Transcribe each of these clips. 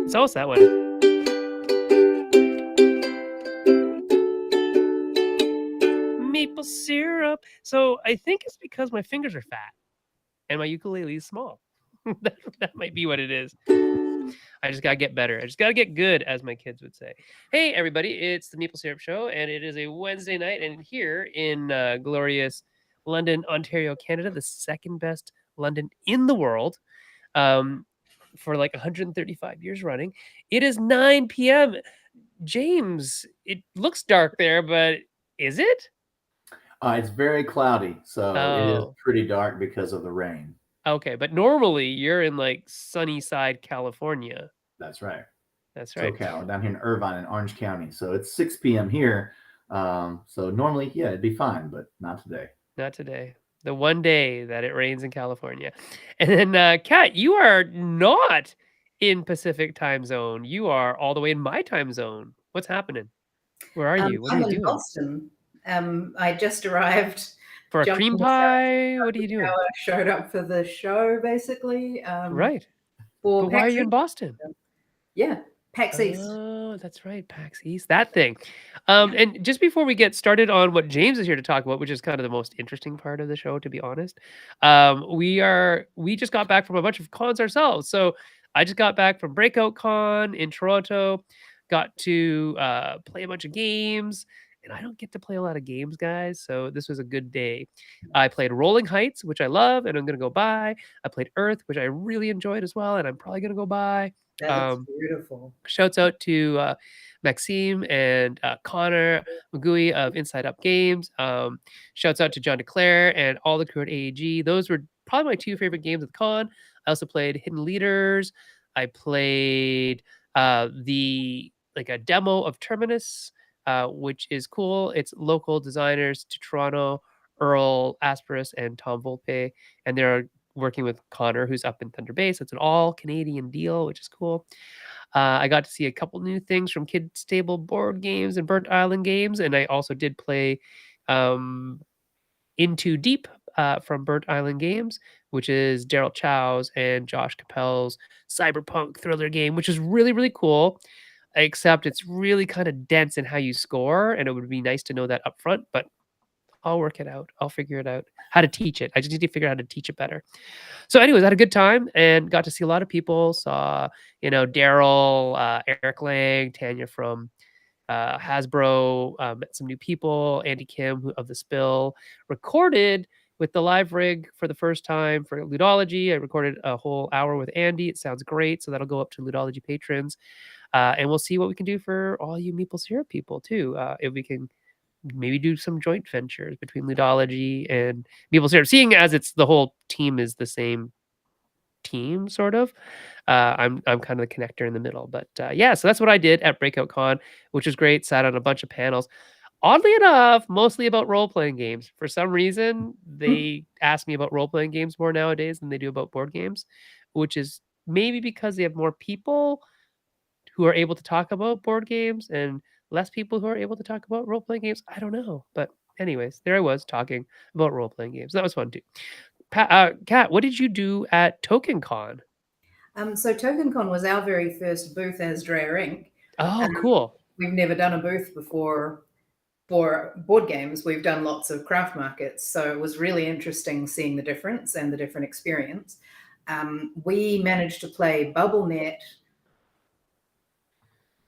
So what's that one? Maple syrup. So I think it's because my fingers are fat and my ukulele is small. that might be what it is. I just gotta get better. I just gotta get good, as my kids would say. Hey, everybody! It's the Maple Syrup Show, and it is a Wednesday night, and here in glorious London, Ontario, Canada, the second best London in the world, for like 135 years running. It is 9 p.m. James, it looks dark there, but is it? It's very cloudy, so it is Oh, pretty dark because of the rain. okay. But normally you're in like sunny side California. That's right. That's right. SoCal, down here in Irvine in Orange County. So it's 6 p.m. here. So normally, yeah, it'd be fine, but not today. Not today. The one day that it rains in California. And then, Kat, you are not in Pacific time zone. You are all the way in my time zone. What's happening? Where are you? What are I'm you in doing? Boston. I just arrived. For a jumped cream in the pie? What are you doing? shower, showed up for the show, basically. Right. For But why are PAX you in East. Boston? Yeah, PAX East. Oh, that's right. PAX East, that thing. And just before we get started on what James is here to talk about, which is kind of the most interesting part of the show, to be honest, we just got back from a bunch of cons ourselves. So I just got back from Breakout Con in Toronto, got to play a bunch of games. And I don't get to play a lot of games, guys. So this was a good day. I played Rolling Heights, which I love, and I'm going to go buy. I played Earth, which I really enjoyed as well, and I'm probably going to go buy. That looks beautiful. Shouts out to Maxime and Connor McGooey of Inside Up Games. Shouts out to John DeClaire and all the crew at AEG. Those were probably my two favorite games at the con. I also played Hidden Leaders. I played a demo of Terminus, which is cool. It's local designers to Toronto, Earl Asperus and Tom Volpe, and they're working with Connor, who's up in Thunder Bay. So it's an all Canadian deal, which is cool. I got to see a couple new things from Kids Table board games and Burnt Island games, and I also did play Into Deep from Burnt Island Games, which is Daryl Chow's and Josh Capel's cyberpunk thriller game, which is really, really cool. Except it's really kind of dense in how you score, and it would be nice to know that up front, but I'll work it out. I'll figure it out how to teach it. I just need to figure out how to teach it better. So, anyways, I had a good time and got to see a lot of people. Saw, Daryl, Eric Lang, Tanya from Hasbro, met some new people, Andy Kim of The Spill, recorded with the live rig for the first time for Ludology. I recorded a whole hour with Andy. It sounds great. So that'll go up to Ludology patrons. And we'll see what we can do for all you Maple Syrup people too. If we can maybe do some joint ventures between Ludology and Maple Syrup, seeing as it's the whole team is the same team sort of. I'm kind of the connector in the middle, but yeah, so that's what I did at Breakout Con, which was great. Sat on a bunch of panels, oddly enough mostly about role-playing games. For some reason they ask me about role-playing games more nowadays than they do about board games, which is maybe because they have more people who are able to talk about board games and less people who are able to talk about role-playing games. I don't know, but anyways, there I was talking about role-playing games. That was fun too. Kat, what did you do at Token Con? So Token Con was our very first booth as Drea Inc. Oh, cool. We've never done a booth before for board games. We've done lots of craft markets, so it was really interesting seeing the difference and the different experience. We managed to play BubbleNet.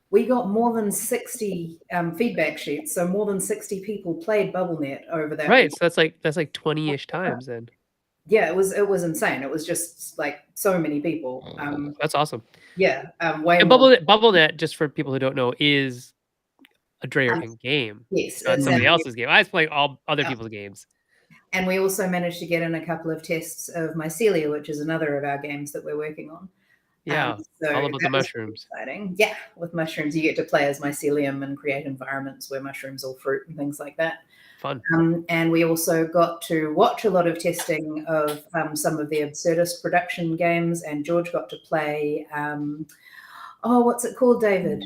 We got more than 60 feedback sheets, so more than 60 people played BubbleNet over that Right, week. so that's like 20-ish times then. Yeah, it was insane. It was just like so many people. That's awesome. Yeah, way And more. BubbleNet, just for people who don't know, is a Drea Inc. game. Yes, Not somebody else's game. I was playing all other people's games. And we also managed to get in a couple of tests of Mycelia, which is another of our games that we're working on. Yeah, so all about the mushrooms. Exciting. Yeah, with mushrooms, you get to play as mycelium and create environments where mushrooms all fruit and things like that. Fun. And we also got to watch a lot of testing of some of the absurdist production games, and George got to play. What's it called, David?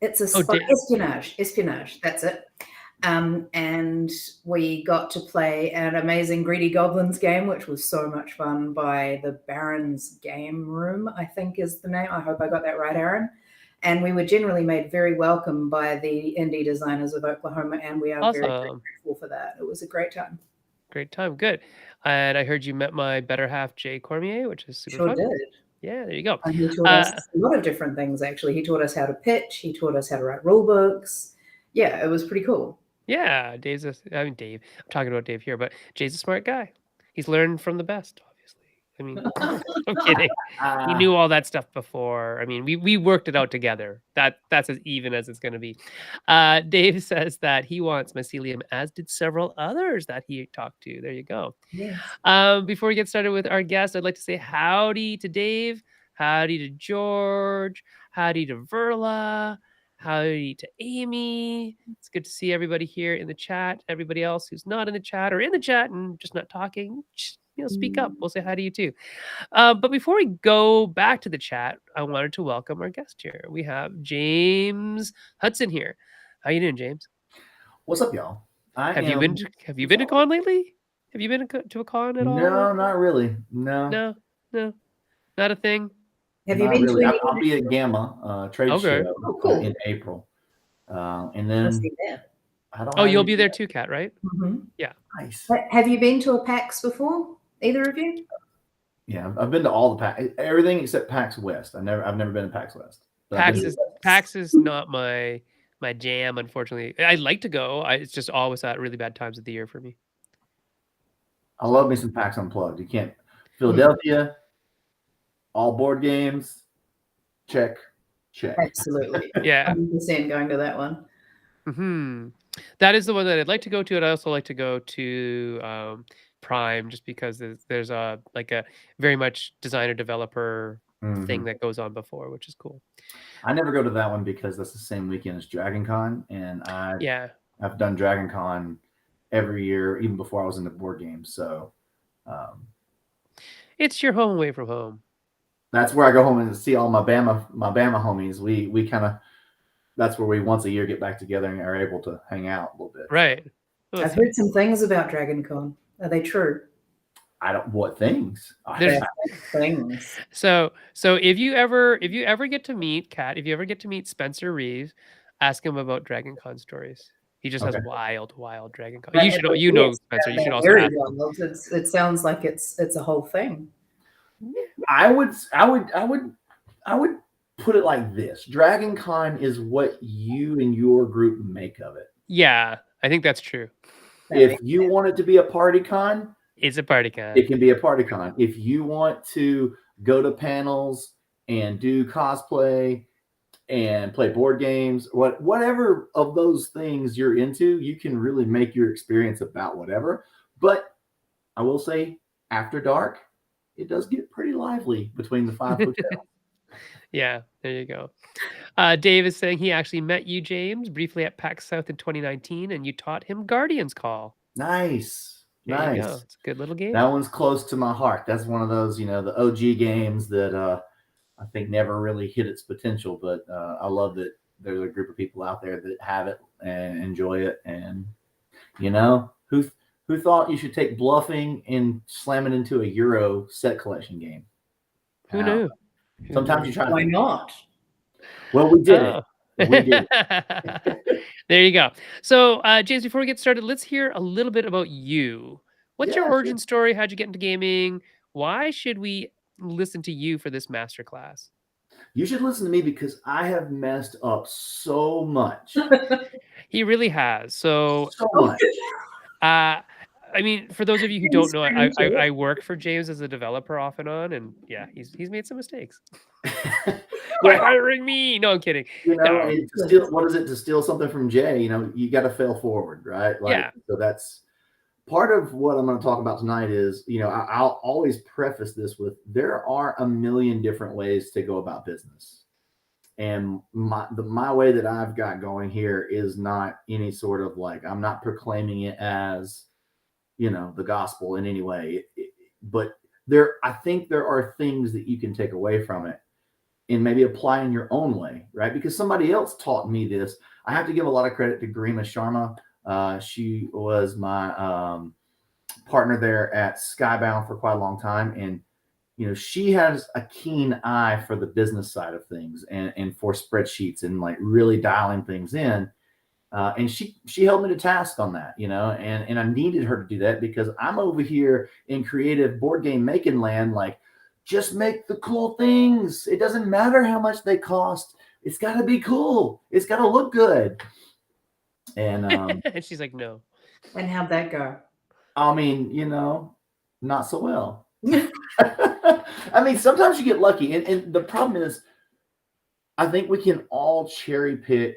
It's a espionage. That's it. And we got to play an amazing Greedy Goblins game, which was so much fun, by the Baron's Game Room, I think is the name. I hope I got that right, Aaron. And we were generally made very welcome by the indie designers of Oklahoma, and we are very Awesome. grateful for that. It was a great time. Great time. Good. And I heard you met my better half, Jay Cormier, which is super Sure fun. did. Yeah, there you go. And he taught us a lot of different things, actually. He taught us how to pitch. He taught us how to write rule books. Yeah, it was pretty cool. Yeah, Dave. I'm talking about Dave here, but Jay's a smart guy. He's learned from the best, obviously. I mean, I'm kidding. He knew all that stuff before. I mean, we worked it out together. That's as even as it's going to be. Dave says that he wants mycelium, as did several others that he talked to. There you go. Yes. Before we get started with our guest, I'd like to say howdy to Dave, howdy to George, howdy to Verla, howdy to Amy. It's good to see everybody here in the chat. Everybody else who's not in the chat or in the chat and just not talking, speak up. We'll say hi to you too. But before we go back to the chat, I wanted to welcome our guest here. We have James Hudson here. How you doing, James? What's up, y'all? Have you been to con lately? Have you been to a con at all? No, not really. No, not a thing. Have you been really. to any? I'll be at Gamma trade show cool. in April, and then I don't. Oh, you'll be there too, Kat, right? Mm-hmm. Yeah. Nice. Have you been to a PAX before? Either of you? Yeah, I've been to all the PAX, everything except PAX West. I've never been to PAX West. PAX is not my jam, unfortunately. I'd like to go. It's just always at really bad times of the year for me. I love me some PAX Unplugged. You can't. Philadelphia, all board games, check. Absolutely. Yeah. 100% going to that one. Mm-hmm. That is the one that I'd like to go to. I'd also like to go to Prime, just because there's a very much designer developer thing that goes on before, which is cool. I never go to that one because that's the same weekend as Dragon Con, and I've done Dragon Con every year, even before I was into board games. So it's your home away from home. That's where I go home and see all my Bama homies. We kind of, that's where we once a year get back together and are able to hang out a little bit. Right. I've heard some things about Dragon Con. Are they true? What things? Things. So if you ever get to meet Kat, if you ever get to meet Spencer Reeves, ask him about Dragon Con stories. He just has wild Dragon Con. You should know, Spencer. You should also ask him. It sounds like it's a whole thing. I would put it like this: Dragon Con is what you and your group make of it. Yeah, I think that's true. If you want it to be a party con, it's a party con. It can be a party con. If you want to go to panels and do cosplay and play board games, whatever of those things you're into, you can really make your experience about whatever. But I will say, after dark, it does get pretty lively between the 5 hotels. Yeah, there you go. Dave is saying he actually met you, James, briefly at PAX South in 2019, and you taught him Guardian's Call. Nice. There you go. It's a good little game. That one's close to my heart. That's one of those, the OG games that I think never really hit its potential, but I love that there's a group of people out there that have it and enjoy it. And who thought you should take bluffing and slam it into a Euro set collection game? Who knew? Sometimes you try. Why not? Well, we did it. We did it. There you go. So, James, before we get started, let's hear a little bit about you. What's your origin story? How'd you get into gaming? Why should we listen to you for this masterclass? You should listen to me because I have messed up so much. He really has. So much. I mean, for those of you who don't know, I work for James as a developer off and on, and yeah, he's made some mistakes. Why hiring me? No, I'm kidding. What is it to steal something from Jay? You got to fail forward, right? So that's part of what I'm going to talk about tonight. Is I'll always preface this with there are a million different ways to go about business, and my way that I've got going here is not any sort of I'm not proclaiming it as the gospel in any way, but I think there are things that you can take away from it and maybe apply in your own way, right? Because somebody else taught me this. I have to give a lot of credit to Garima Sharma. She was my partner there at Skybound for quite a long time, and she has a keen eye for the business side of things and for spreadsheets and like really dialing things in. And she held me to task on that, and I needed her to do that because I'm over here in creative board game making land, like just make the cool things. It doesn't matter how much they cost. It's got to be cool. It's got to look good. And and she's like, no. And how'd that go? I mean, not so well. I mean, sometimes you get lucky, and the problem is, I think we can all cherry pick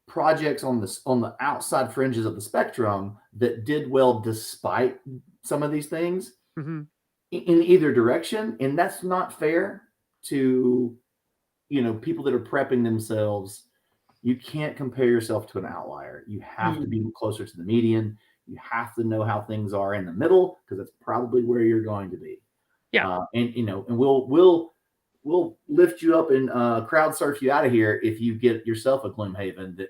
projects on the outside fringes of the spectrum that did well despite some of these things in either direction, and that's not fair to people that are prepping themselves. You can't compare yourself to an outlier. You have to be closer to the median. You have to know how things are in the middle because that's probably where you're going to be. Yeah, and we'll lift you up and crowd surf you out of here if you get yourself a Gloomhaven that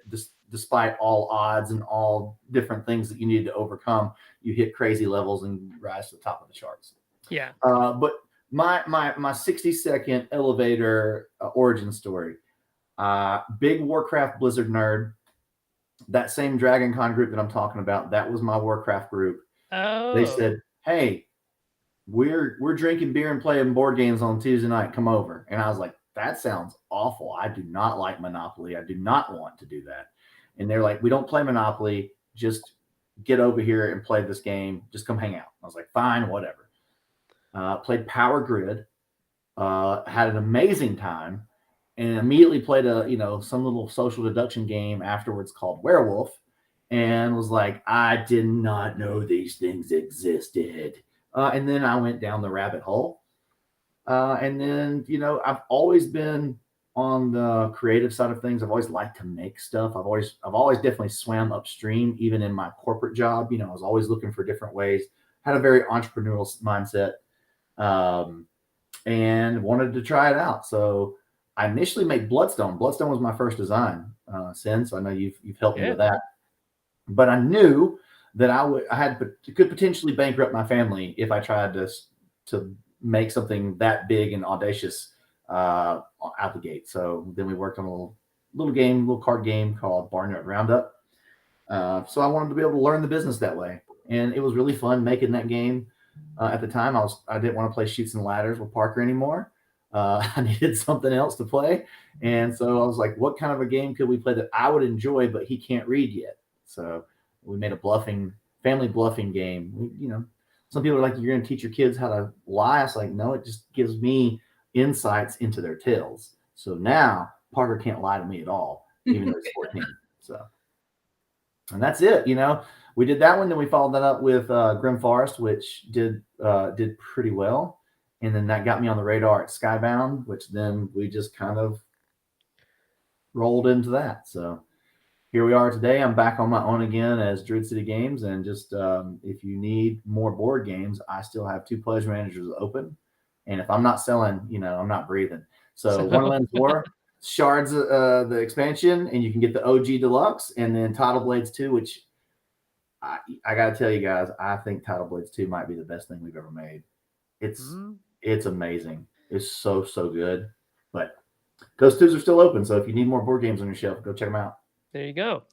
despite all odds and all different things that you need to overcome, you hit crazy levels and rise to the top of the charts. Yeah. But my 60-second elevator origin story. Big Warcraft Blizzard nerd. That same Dragon Con group that I'm talking about, that was my Warcraft group. Oh. They said, hey, we're drinking beer and playing board games on Tuesday night. Come over. And I was like, that sounds awful. I do not like Monopoly. I do not want to do that. And they're like, we don't play Monopoly. Just get over here and play this game. Just come hang out. I was like, fine, whatever. Played Power Grid. Had an amazing time. And immediately played some little social deduction game afterwards called Werewolf, and was like, I did not know these things existed. And then I went down the rabbit hole. And then, I've always been on the creative side of things. I've always liked to make stuff. I've always definitely swam upstream, even in my corporate job. I was always looking for different ways. Had a very entrepreneurial mindset, and wanted to try it out. So I initially made Bloodstone. Bloodstone was my first design, Sin. So I know you've helped me with that. But I knew that I could potentially bankrupt my family if I tried to make something that big and audacious out the gate. So then we worked on a little card game called Barnyard Roundup. So I wanted to be able to learn the business that way, and it was really fun making that game. At the time, I didn't want to play Chutes and Ladders with Parker anymore. I needed something else to play. And so I was like, what kind of a game could we play that I would enjoy, but he can't read yet? So we made a family bluffing game. Some people are like, you're going to teach your kids how to lie. I was like, no, it just gives me insights into their tales. So now Parker can't lie to me at all, even though he's 14. So, and that's it. We did that one. Then we followed that up with Grim Forest, which did pretty well. And then that got me on the radar at Skybound, which then we just kind of rolled into that. So here we are today. I'm back on my own again as Druid City Games. And just if you need more board games, I still have 2 pledge managers open. And if I'm not selling, I'm not breathing. So Wonderland's War, Shards, the expansion, and you can get the OG Deluxe, and then Tidal Blades 2, which I got to tell you guys, I think Tidal Blades 2 might be the best thing we've ever made. It's amazing. It's so good. But those 2s are still open. So if you need more board games on your shelf, go check them out. There you go.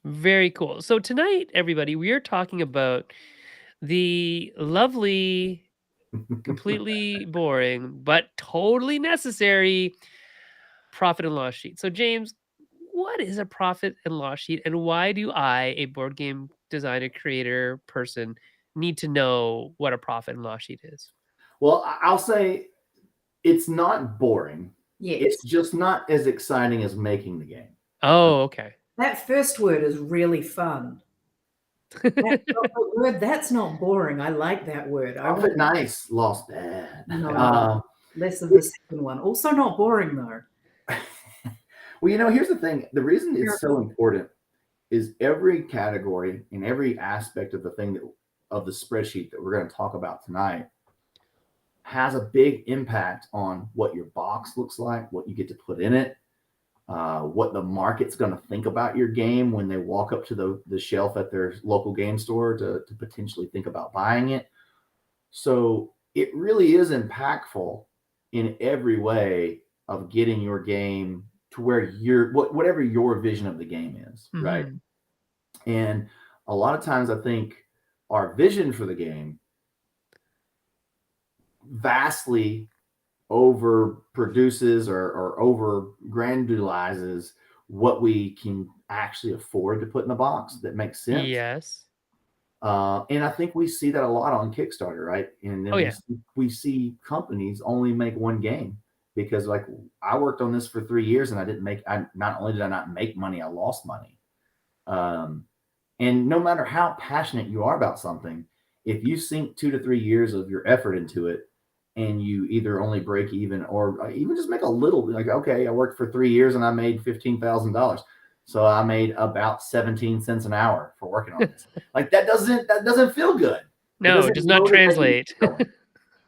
Very cool. So tonight, everybody, we are talking about the lovely, completely boring, but totally necessary profit and loss sheet. So James, what is a profit and loss sheet, and why do I, a board game designer, creator, person, need to know what a profit and loss sheet is? Well, I'll say it's not boring. Yes. It's just not as exciting as making the game. Oh, okay. That first word is really fun. That's not boring. I like that word. Profit nice, loss bad. No, less of the second one. Also not boring though. Well, here's the thing. The reason it's so important is every category and every aspect of of the spreadsheet that we're going to talk about tonight has a big impact on what your box looks like, what you get to put in it, what the market's going to think about your game when they walk up to the shelf at their local game store to potentially think about buying it. So it really is impactful in every way of getting your game to where whatever your vision of the game is, right? Mhm. And a lot of times I think our vision for the game vastly over produces or over grandiolizes what we can actually afford to put in the box that makes sense. Yes. And I think we see that a lot on Kickstarter, right? And Oh, then yeah. we see companies only make one game because, like, I worked on this for 3 years and I didn't make. I not only did I not make money, I lost money. Um, and no matter how passionate you are about something, if you sink 2 to 3 years of your effort into it and you either only break even or even just make a little, like, okay, I worked for 3 years and I made $15,000. So I made about 17 cents an hour for working on this. Like that doesn't feel good. It No, it doesn't does not motivate you to translate. keep going.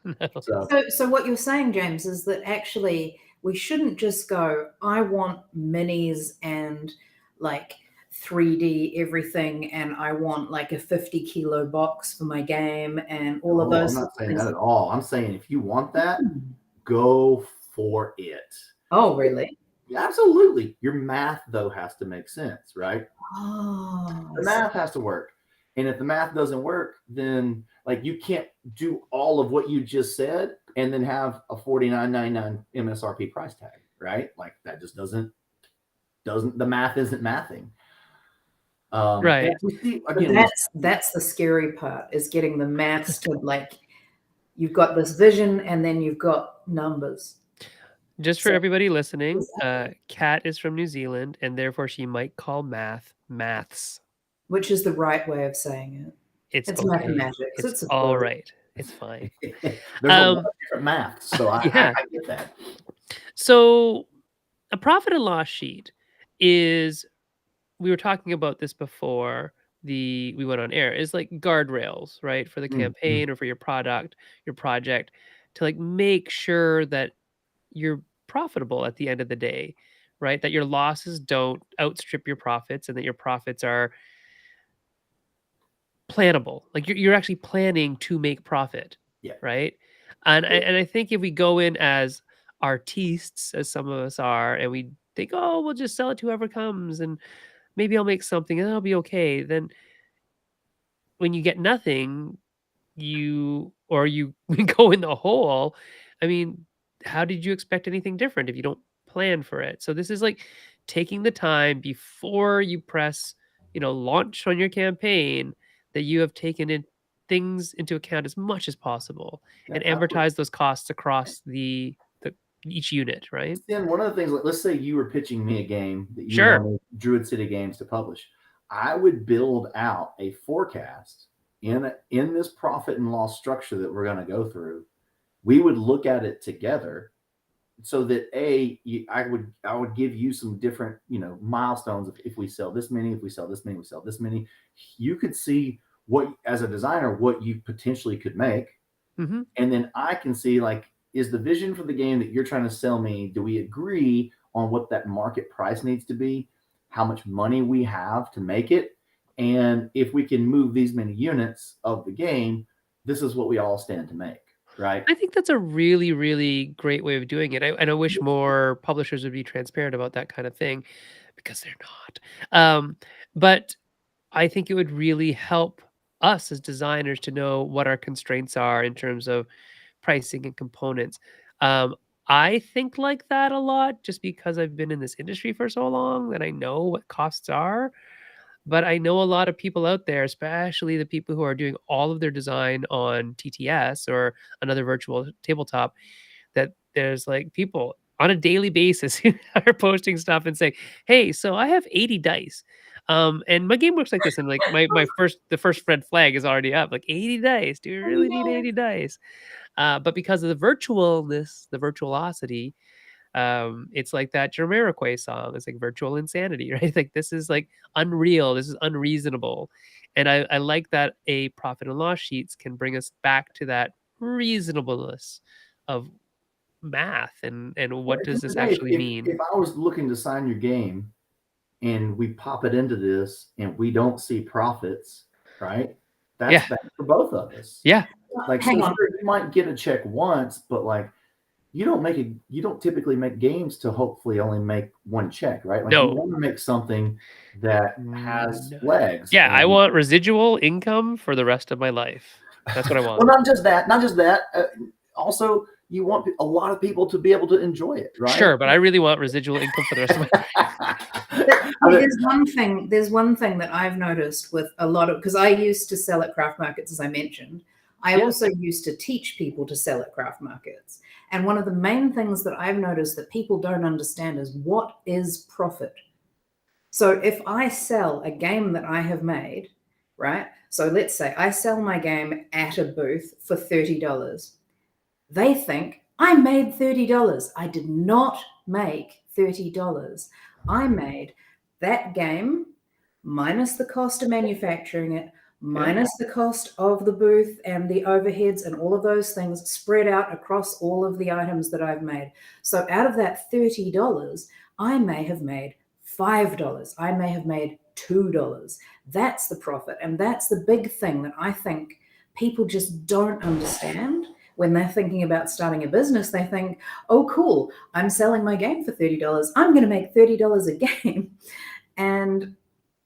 No. So So what you're saying, James, is that actually we shouldn't just go, I want minis and like 3D everything, and I want like a 50-kilo box for my game and all of no, I'm those not sorts of saying things. that at all. I'm saying if you want that, Hmm. go for it. Oh, really? Absolutely. Your math though has to make sense, right? Oh, I The see. math has to work. And if the math doesn't work, then like you can't do all of what you just said and then have a $49.99 MSRP price tag, right? Like that just doesn't the math isn't mathing. And Right. we see So again, that's the scary part, is getting the maths to, like, you've got this vision and then you've got numbers. Just for So everybody listening, exactly. Kat is from New Zealand, and therefore she might call math maths. Which is the right way of saying it. It's It's okay. mathematics. It's It's a all word. right. It's fine. there's a lot Um, of different maths, so yeah. I get that. So a profit and loss sheet is, we were talking about this before we went on air, is like guardrails, right? For the Mhm. campaign or for your product, your project, to like make sure that you're profitable at the end of the day, right? That your losses don't outstrip your profits and that your profits are plannable. Like you're actually planning to make profit, Yeah. right? And I think if we go in as artistes, as some of us are, and we think, oh, we'll just sell it to whoever comes, and maybe I'll make something and that'll be okay. Then when you get nothing, you go in the hole. I mean, how did you expect anything different if you don't plan for it? So this is like taking the time before you press, launch on your campaign, that you have taken in things into account as much as possible Yeah, and absolutely. amortize those costs across the each unit, right? Then one of the things, let's say you were pitching me a game that you Sure. wanted Druid City Games to publish. I would build out a forecast in this profit and loss structure that we're going to go through. We would look at it together so that I would give you some different milestones. If we sell this many, if we sell this many, we sell this many. You could see what, as a designer, what you potentially could make, Hmm. and then I can see, like, is the vision for the game that you're trying to sell me, do we agree on what that market price needs to be, how much money we have to make it, and if we can move these many units of the game, this is what we all stand to make, right? I think that's a really, really great way of doing it. And I wish more publishers would be transparent about that kind of thing, because they're not. But I think it would really help us as designers to know what our constraints are in terms of pricing and components. Um, I think like that a lot just because I've been in this industry for so long that I know what costs are. But I know a lot of people out there, especially the people who are doing all of their design on TTS or another virtual tabletop, that there's like people on a daily basis who are posting stuff and saying, "Hey, so I have 80 dice. And my game works like this." And like the first red flag is already up. Like 80 dice. Do you really need 80 dice? But because of the virtualness, the virtuosity, it's like that Jamiroquai song. It's like virtual insanity, right? Like this is like unreal. This is unreasonable. And I like that a profit and loss sheets can bring us back to that reasonableness of math and Well, what at the does end this of the day, actually mean? if I was looking to sign your game and we pop it into this and we don't see profits, right? That's Yeah. bad for both of us. Yeah. Like, so Hang on. sure, you might get a check once, but like you don't typically make games to hopefully only make one check, right? Like you No. want to make something that has No. legs. Yeah, I And want residual income for the rest of my life. That's what I want. well, not just that, also, you want a lot of people to be able to enjoy it, right? Sure, but I really want residual income for the rest of my There's one thing that I've noticed with a lot of, because I used to sell at craft markets, as I mentioned. I Yeah. also used to teach people to sell at craft markets. And one of the main things that I've noticed that people don't understand is what is profit. So if I sell a game that I have made, right? So let's say I sell my game at a booth for $30. They think I made $30. I did not make $30. I made that game minus the cost of manufacturing it, minus the cost of the booth and the overheads and all of those things spread out across all of the items that I've made. So out of that $30, I may have made $5. I may have made $2. That's the profit. And that's the big thing that I think people just don't understand. When they're thinking about starting a business, they think, oh, cool, I'm selling my game for $30. I'm going to make $30 a game. And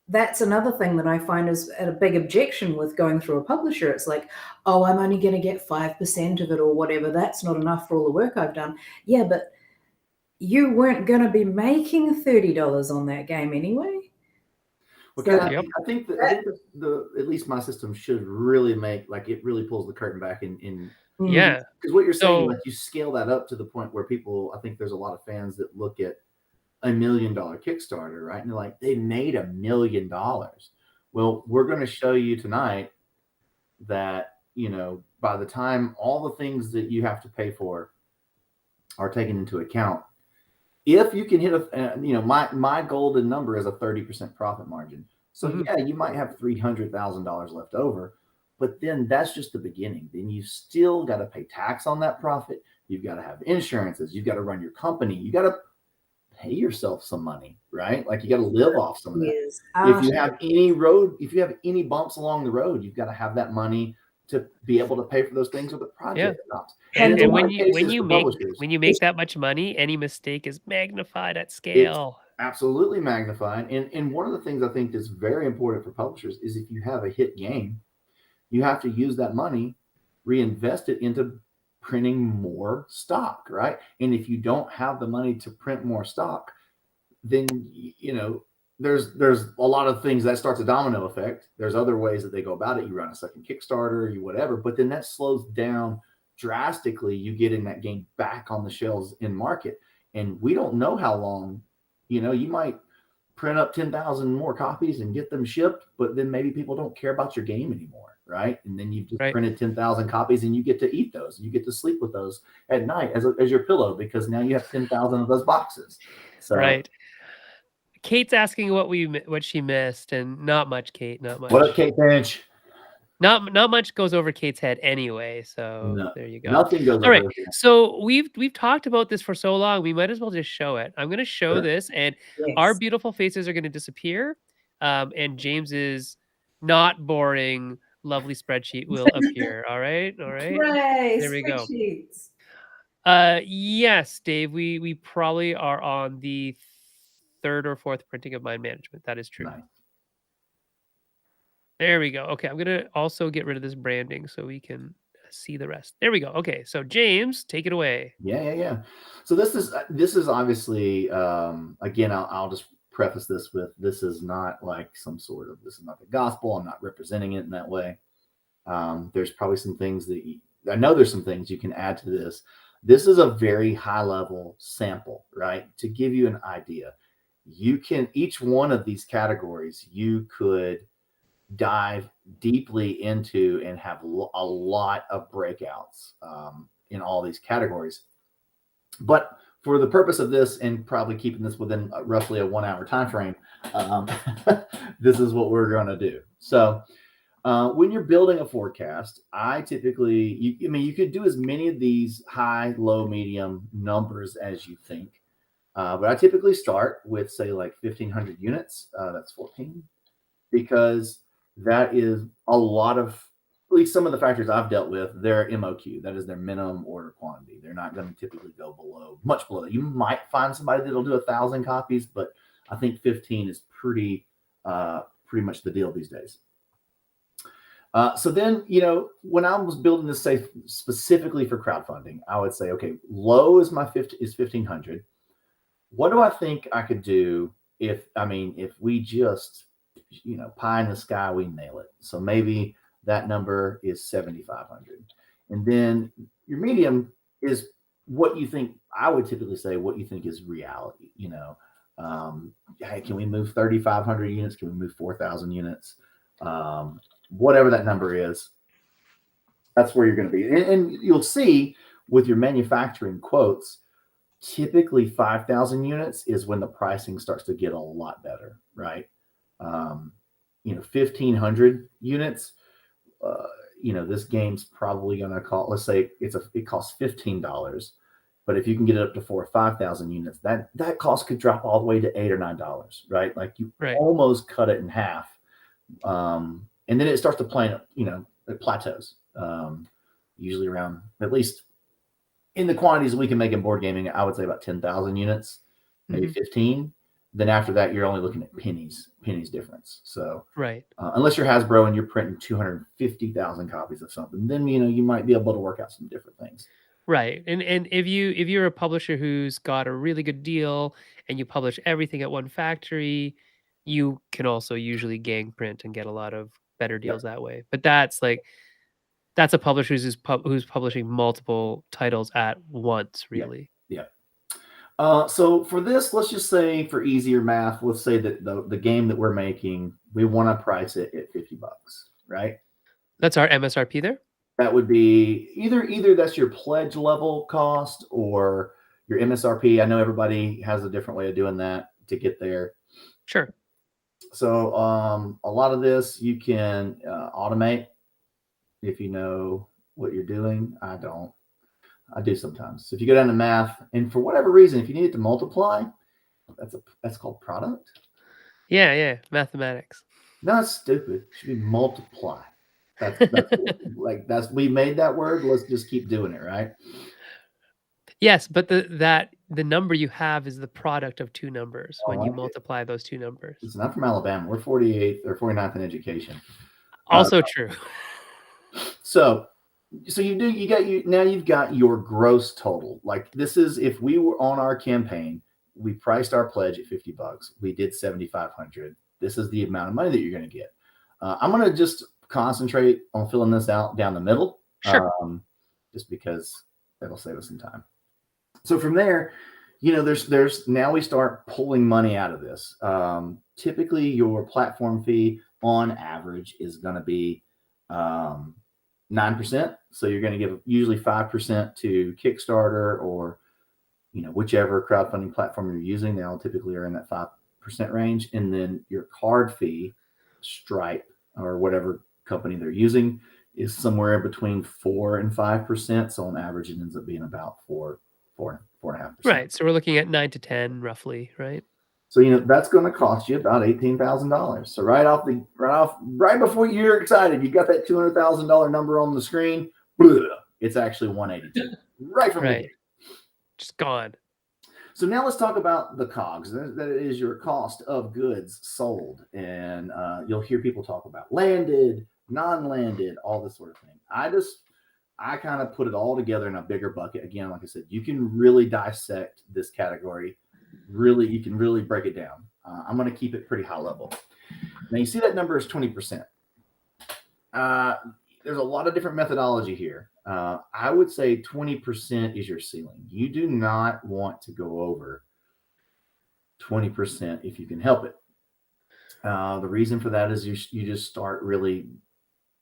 that's another thing that I find is a big objection with going through a publisher. It's like, oh, I'm only going to get 5% of it or whatever. That's not enough for all the work I've done. Yeah, but you weren't going to be making $30 on that game anyway. Well, So, I think the at least my system should really make, like, it really pulls the curtain back in Yeah. because what you're saying, So like, you scale that up to the point where people, I think there's a lot of fans that look at $1 million Kickstarter, right? And they're like, they made $1 million. Well, we're going to show you tonight that, by the time all the things that you have to pay for are taken into account, if you can hit my golden number is a 30% profit margin. So yeah, you might have $300,000 left over, but then that's just the beginning. Then you still got to pay tax on that profit. You've got to have insurances. You've got to run your company. You got to pay yourself some money, right? Like you got to live off some of that. yes. If you have any bumps along the road, you've got to have that money to be able to pay for those things with the project stops. And in a lot when of you cases for publishers, make that much money, any mistake is magnified at scale. absolutely magnified. And one of the things I think is very important for publishers is if you have a hit game, you have to use that money, reinvest it into printing more stock, right? And if you don't have the money to print more stock, then there's a lot of things that starts a domino effect. There's other ways that they go about it. You run a second Kickstarter, you whatever, but then that slows down drastically you getting that game back on the shelves in market. And we don't know how long, you might print up 10,000 more copies and get them shipped, but then maybe people don't care about your game anymore, right? And then you've just printed 10,000 copies and you get to eat those. You get to sleep with those at night as your pillow because now you have 10,000 of those boxes. So, right. Kate's asking what she missed, and not much, Kate. Not much. What up, Kate Finch? Not much goes over Kate's head anyway. So there you go. Nothing goes All right. over. So we've talked about this for so long. We might as well just show it. I'm going to show this, and our beautiful faces are going to disappear. And James's not boring, lovely spreadsheet will appear. All right. All right. Hooray, there we go. spreadsheets. Yes, Dave. We probably are on the third or fourth printing of Mind Management. That is true. Nice. There we go. Okay, I'm going to also get rid of this branding so we can see the rest. There we go. Okay, so James, take it away. Yeah. So this is obviously, again, I'll just preface this with, this is not like this is not the gospel. I'm not representing it in that way. There's probably some things I know there's some things you can add to this. This is a very high level sample, right? To give you an idea, each one of these categories, you could dive deeply into and have a lot of breakouts in all these categories. But for the purpose of this, and probably keeping this within roughly a 1 hour time frame, this is what we're going to do. So When you're building a forecast, I typically, you could do as many of these high, low, medium numbers as you think. But I typically start with, say, like 1,500 units. That's 14, because that is a lot of, at least some of the factories I've dealt with, their MOQ, that is their minimum order quantity. They're not going to typically go much below that. You might find somebody that'll do 1,000 copies, but I think 15 is pretty much the deal these days. So then, when I was building this, say, specifically for crowdfunding, I would say, okay, low is 1,500. What do I think I could do if we just, pie in the sky, we nail it. So maybe that number is 7,500. And then your medium is what you think, I would typically say what you think is reality. Hey, can we move 3,500 units? Can we move 4,000 units? Whatever that number is, that's where you're going to be. And you'll see with your manufacturing quotes, typically 5,000 units is when the pricing starts to get a lot better, right? 1,500 units, this game's probably going to cost, let's say it costs $15, but if you can get it up to 4,000 or 5,000 units, that cost could drop all the way to $8 or $9, right? Like you almost cut it in half. And then it starts to play, it plateaus, usually around, at least in the quantities we can make in board gaming, I would say about 10,000 units, maybe 15. Then after that, you're only looking at pennies difference. So unless you're Hasbro and you're printing 250,000 copies of something, then, you might be able to work out some different things. Right. And if you're a publisher who's got a really good deal and you publish everything at one factory, you can also usually gang print and get a lot of better deals that way. But that's a publisher who's publishing multiple titles at once, really. Yeah. So for this, let's just say, for easier math, let's say that the game that we're making, we want to price it at $50, right? That's our MSRP there. That would be either that's your pledge level cost or your MSRP. I know everybody has a different way of doing that to get there. Sure. So a lot of this you can automate if you know what you're doing. I don't. I do sometimes. So if you go down to math, and for whatever reason, if you need it to multiply, that's called product. Yeah, mathematics. No, that's stupid. It should be multiply. That's we made that word. Let's just keep doing it, right? Yes, but the number you have is the product of two numbers when you multiply those two numbers. Listen, I'm from Alabama. We're 48th or 49th in education. Also true. So you've got your gross total. Like, this is, if we were on our campaign, we priced our pledge at $50. We did 7,500. This is the amount of money that you're going to get. I'm going to just concentrate on filling this out down the middle. Sure. Just because that'll save us some time. So from there, there's now we start pulling money out of this. Typically your platform fee on average is going to be 9%. So you're going to give usually 5% to Kickstarter or, whichever crowdfunding platform you're using. They all typically are in that 5% range. And then your card fee, Stripe or whatever company they're using, is somewhere between 4 and 5%. So on average, it ends up being about 4.5%. Right. So we're looking at 9 to 10 roughly, right? So that's going to cost you about $18,000. So right before you're excited, you got that $200,000 number on the screen. It's actually 182 right from the beginning. Just gone. So now let's talk about the COGS. That is your cost of goods sold, and you'll hear people talk about landed, non-landed, all this sort of thing. I kind of put it all together in a bigger bucket. Again, like I said, you can really dissect this category. You can really break it down. I'm going to keep it pretty high level. Now you see that number is 20%. There's a lot of different methodology here. I would say 20% is your ceiling. You do not want to go over 20% if you can help it. The reason for that is you just start really.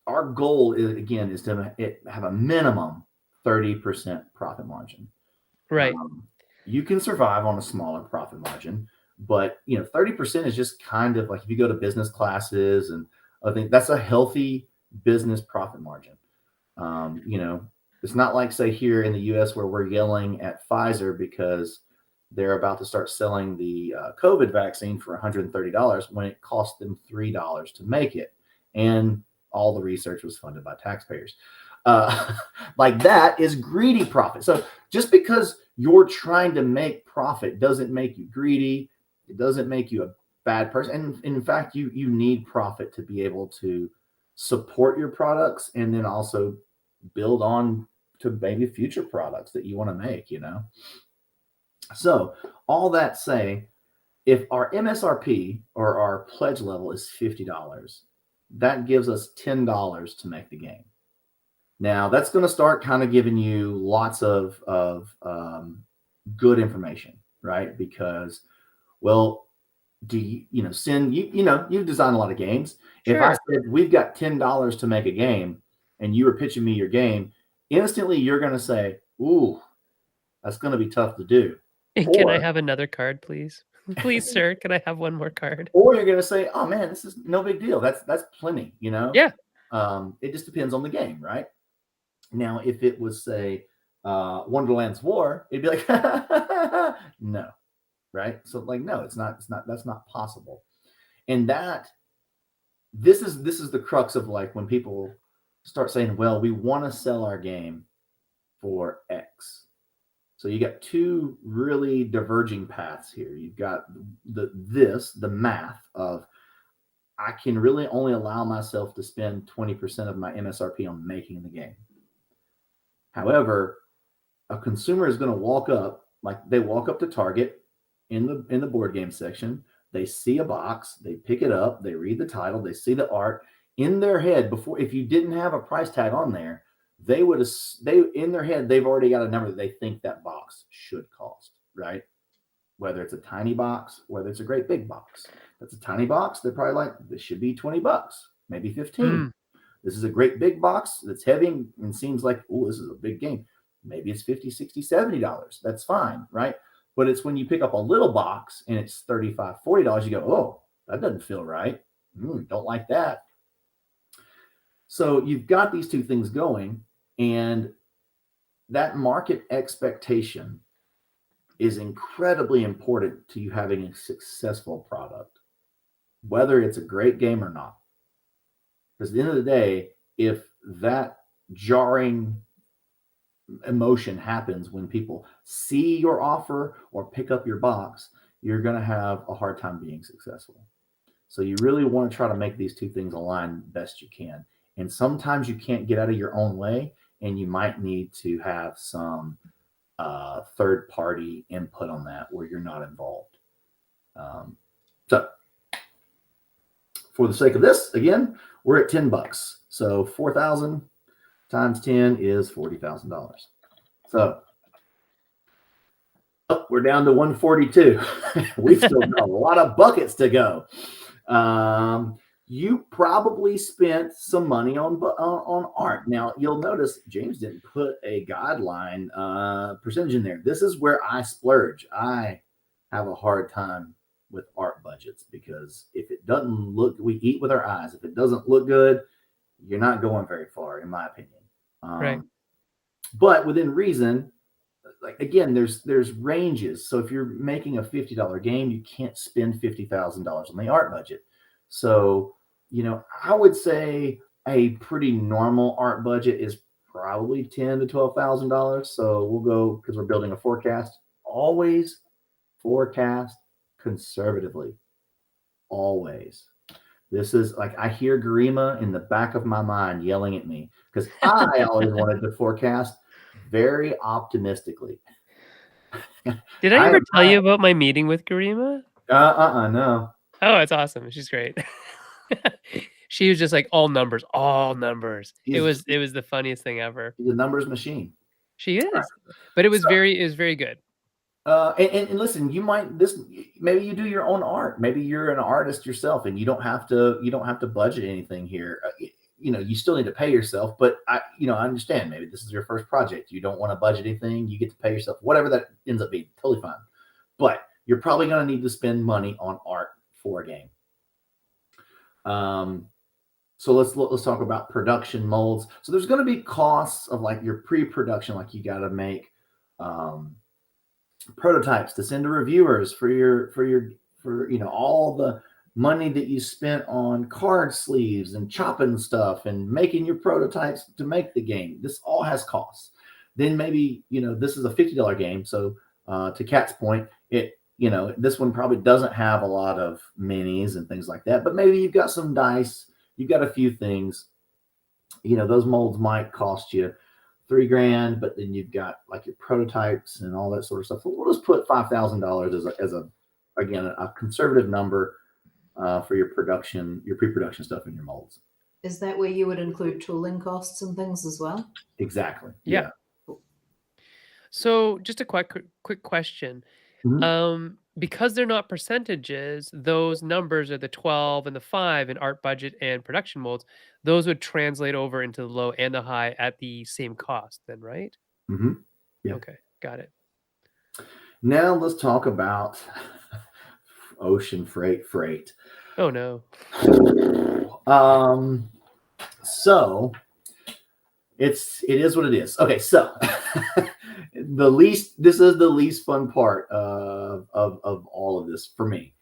Our goal is to have a minimum 30% profit margin. Right. You can survive on a smaller profit margin, but 30% is just kind of like if you go to business classes, and I think that's a healthy business profit margin. It's not like, say, here in the US where we're yelling at Pfizer because they're about to start selling the COVID vaccine for $130 when it cost them $3 to make it. And all the research was funded by taxpayers. Like that is greedy profit. So just because you're trying to make profit doesn't make you greedy. It doesn't make you a bad person. And in fact, you need profit to be able to support your products and then also build on to maybe future products that you want to make, So all that say, if our MSRP or our pledge level is $50, that gives us $10 to make the game. Now that's going to start kind of giving you lots of good information, right? Because, well, do you, Sin, you've designed a lot of games. Sure. If I said we've got $10 to make a game and you were pitching me your game, instantly you're going to say, ooh, that's going to be tough to do. Can I have another card, please? Please, sir, can I have one more card? Or you're going to say, oh man, this is no big deal. That's plenty, Yeah. It just depends on the game, right? Now, if it was, say, Wonderland's War, it'd be like, no, right? So like, no, that's not possible. And this is the crux of like when people start saying, well, we want to sell our game for X. So you got two really diverging paths here. You've got the math of I can really only allow myself to spend 20% of my MSRP on making the game. However, a consumer is going to walk up, like they walk up to Target in the board game section. They see a box, they pick it up, they read the title, they see the art. In their head, before, if you didn't have a price tag on there, in their head, they've already got a number that they think that box should cost, right? Whether it's a tiny box, whether it's a great big box. That's a tiny box, they're probably like, this should be $20, maybe 15. This is a great big box that's heavy and seems like, oh, this is a big game. Maybe it's $50, $60, $70. That's fine, right? But it's when you pick up a little box and it's $35, $40, you go, oh, that doesn't feel right. Don't like that. So you've got these two things going, and that market expectation is incredibly important to you having a successful product, whether it's a great game or not. Because at the end of the day, if that jarring emotion happens when people see your offer or pick up your box, you're going to have a hard time being successful. So you really want to try to make these two things align best you can. And sometimes you can't get out of your own way, and you might need to have some third-party input on that where you're not involved. So for the sake of this, again, we're at $10. So 4,000 times 10 is $40,000. So we're down to 142. We've still got a lot of buckets to go. You probably spent some money on art. Now you'll notice James didn't put a guideline percentage in there. This is where I splurge. I have a hard time with art budgets because if it doesn't look, we eat with our eyes. If it doesn't look good, you're not going very far, in my opinion. Right. But within reason, like again, there's ranges. So if you're making a $50 game, you can't spend $50,000 on the art budget. So, I would say a pretty normal art budget is probably $10,000 to $12,000. So we'll go, because we're building a forecast. Always forecast conservatively. Always. This is like, I hear Garima in the back of my mind yelling at me because I always wanted to forecast very optimistically. Did I ever tell you about my meeting with Garima? No. Oh, it's awesome. She's great. She was just like all numbers. It was the funniest thing ever. The numbers machine. She is, but it was very good. And listen, maybe you do your own art. Maybe you're an artist yourself, and you don't have to budget anything here. You still need to pay yourself, but I understand. Maybe this is your first project. You don't want to budget anything. You get to pay yourself, whatever that ends up being. Totally fine. But you're probably going to need to spend money on art for a game. So let's talk about production molds. So there's going to be costs of like your pre-production, like you got to make prototypes to send to reviewers for all the money that you spent on card sleeves and chopping stuff and making your prototypes to make the game. This all has costs. Then maybe this is a $50 game, so to Kat's point, this one probably doesn't have a lot of minis and things like that, but maybe you've got some dice, you've got a few things. Those molds might cost you $3,000, but then you've got like your prototypes and all that sort of stuff. So we'll just put $5,000 as a conservative number for your pre-production stuff in your molds. Is that where you would include tooling costs and things as well? Exactly. Yeah. So just a quick question. Mm-hmm. Because they're not percentages, those numbers are the 12 and the 5 in art budget and production molds. Those would translate over into the low and the high at the same cost then, right? Mm-hmm. Yeah. Okay, got it. Now let's talk about ocean freight. Oh no. So it is what it is. Okay, so this is the least fun part of all of this for me.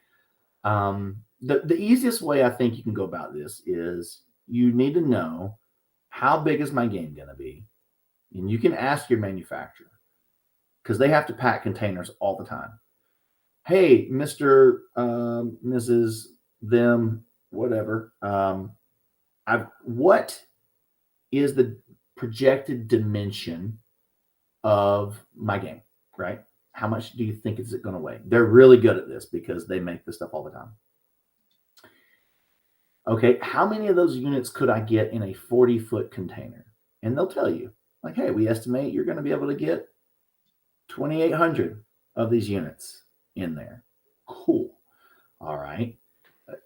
The easiest way I think you can go about this is you need to know how big is my game going to be, and you can ask your manufacturer because they have to pack containers all the time. Hey, Mr. Mrs. them, whatever. What is the projected dimension of my game, right? How much do you think is it going to weigh? They're really good at this because they make this stuff all the time. Okay, how many of those units could I get in a 40-foot container? And they'll tell you, like, hey, we estimate you're going to be able to get 2,800 of these units in there. Cool. All right.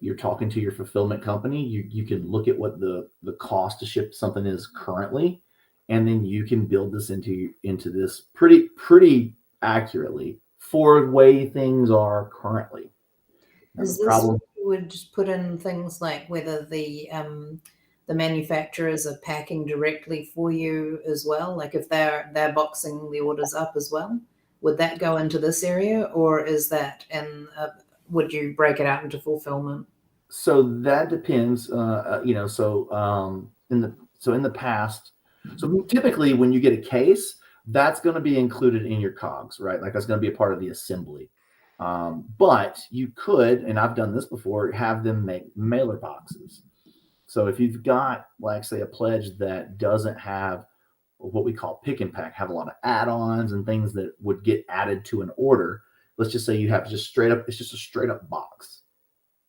You're talking to your fulfillment company. You can look at what the cost to ship something is currently, and then you can build this into this pretty accurately for the way things are currently. Is this problem you would just put in things like whether the manufacturers are packing directly for you as well? Like if they're boxing the orders up as well, would that go into this area, or is that would you break it out into fulfillment? So that depends. In the past, so typically when you get a case, that's going to be included in your COGS, right? Like that's going to be a part of the assembly. But you could, and I've done this before, have them make mailer boxes. So if you've got, like, say, a pledge that doesn't have what we call pick and pack, have a lot of add-ons and things that would get added to an order. Let's just say you have it's just a straight up box.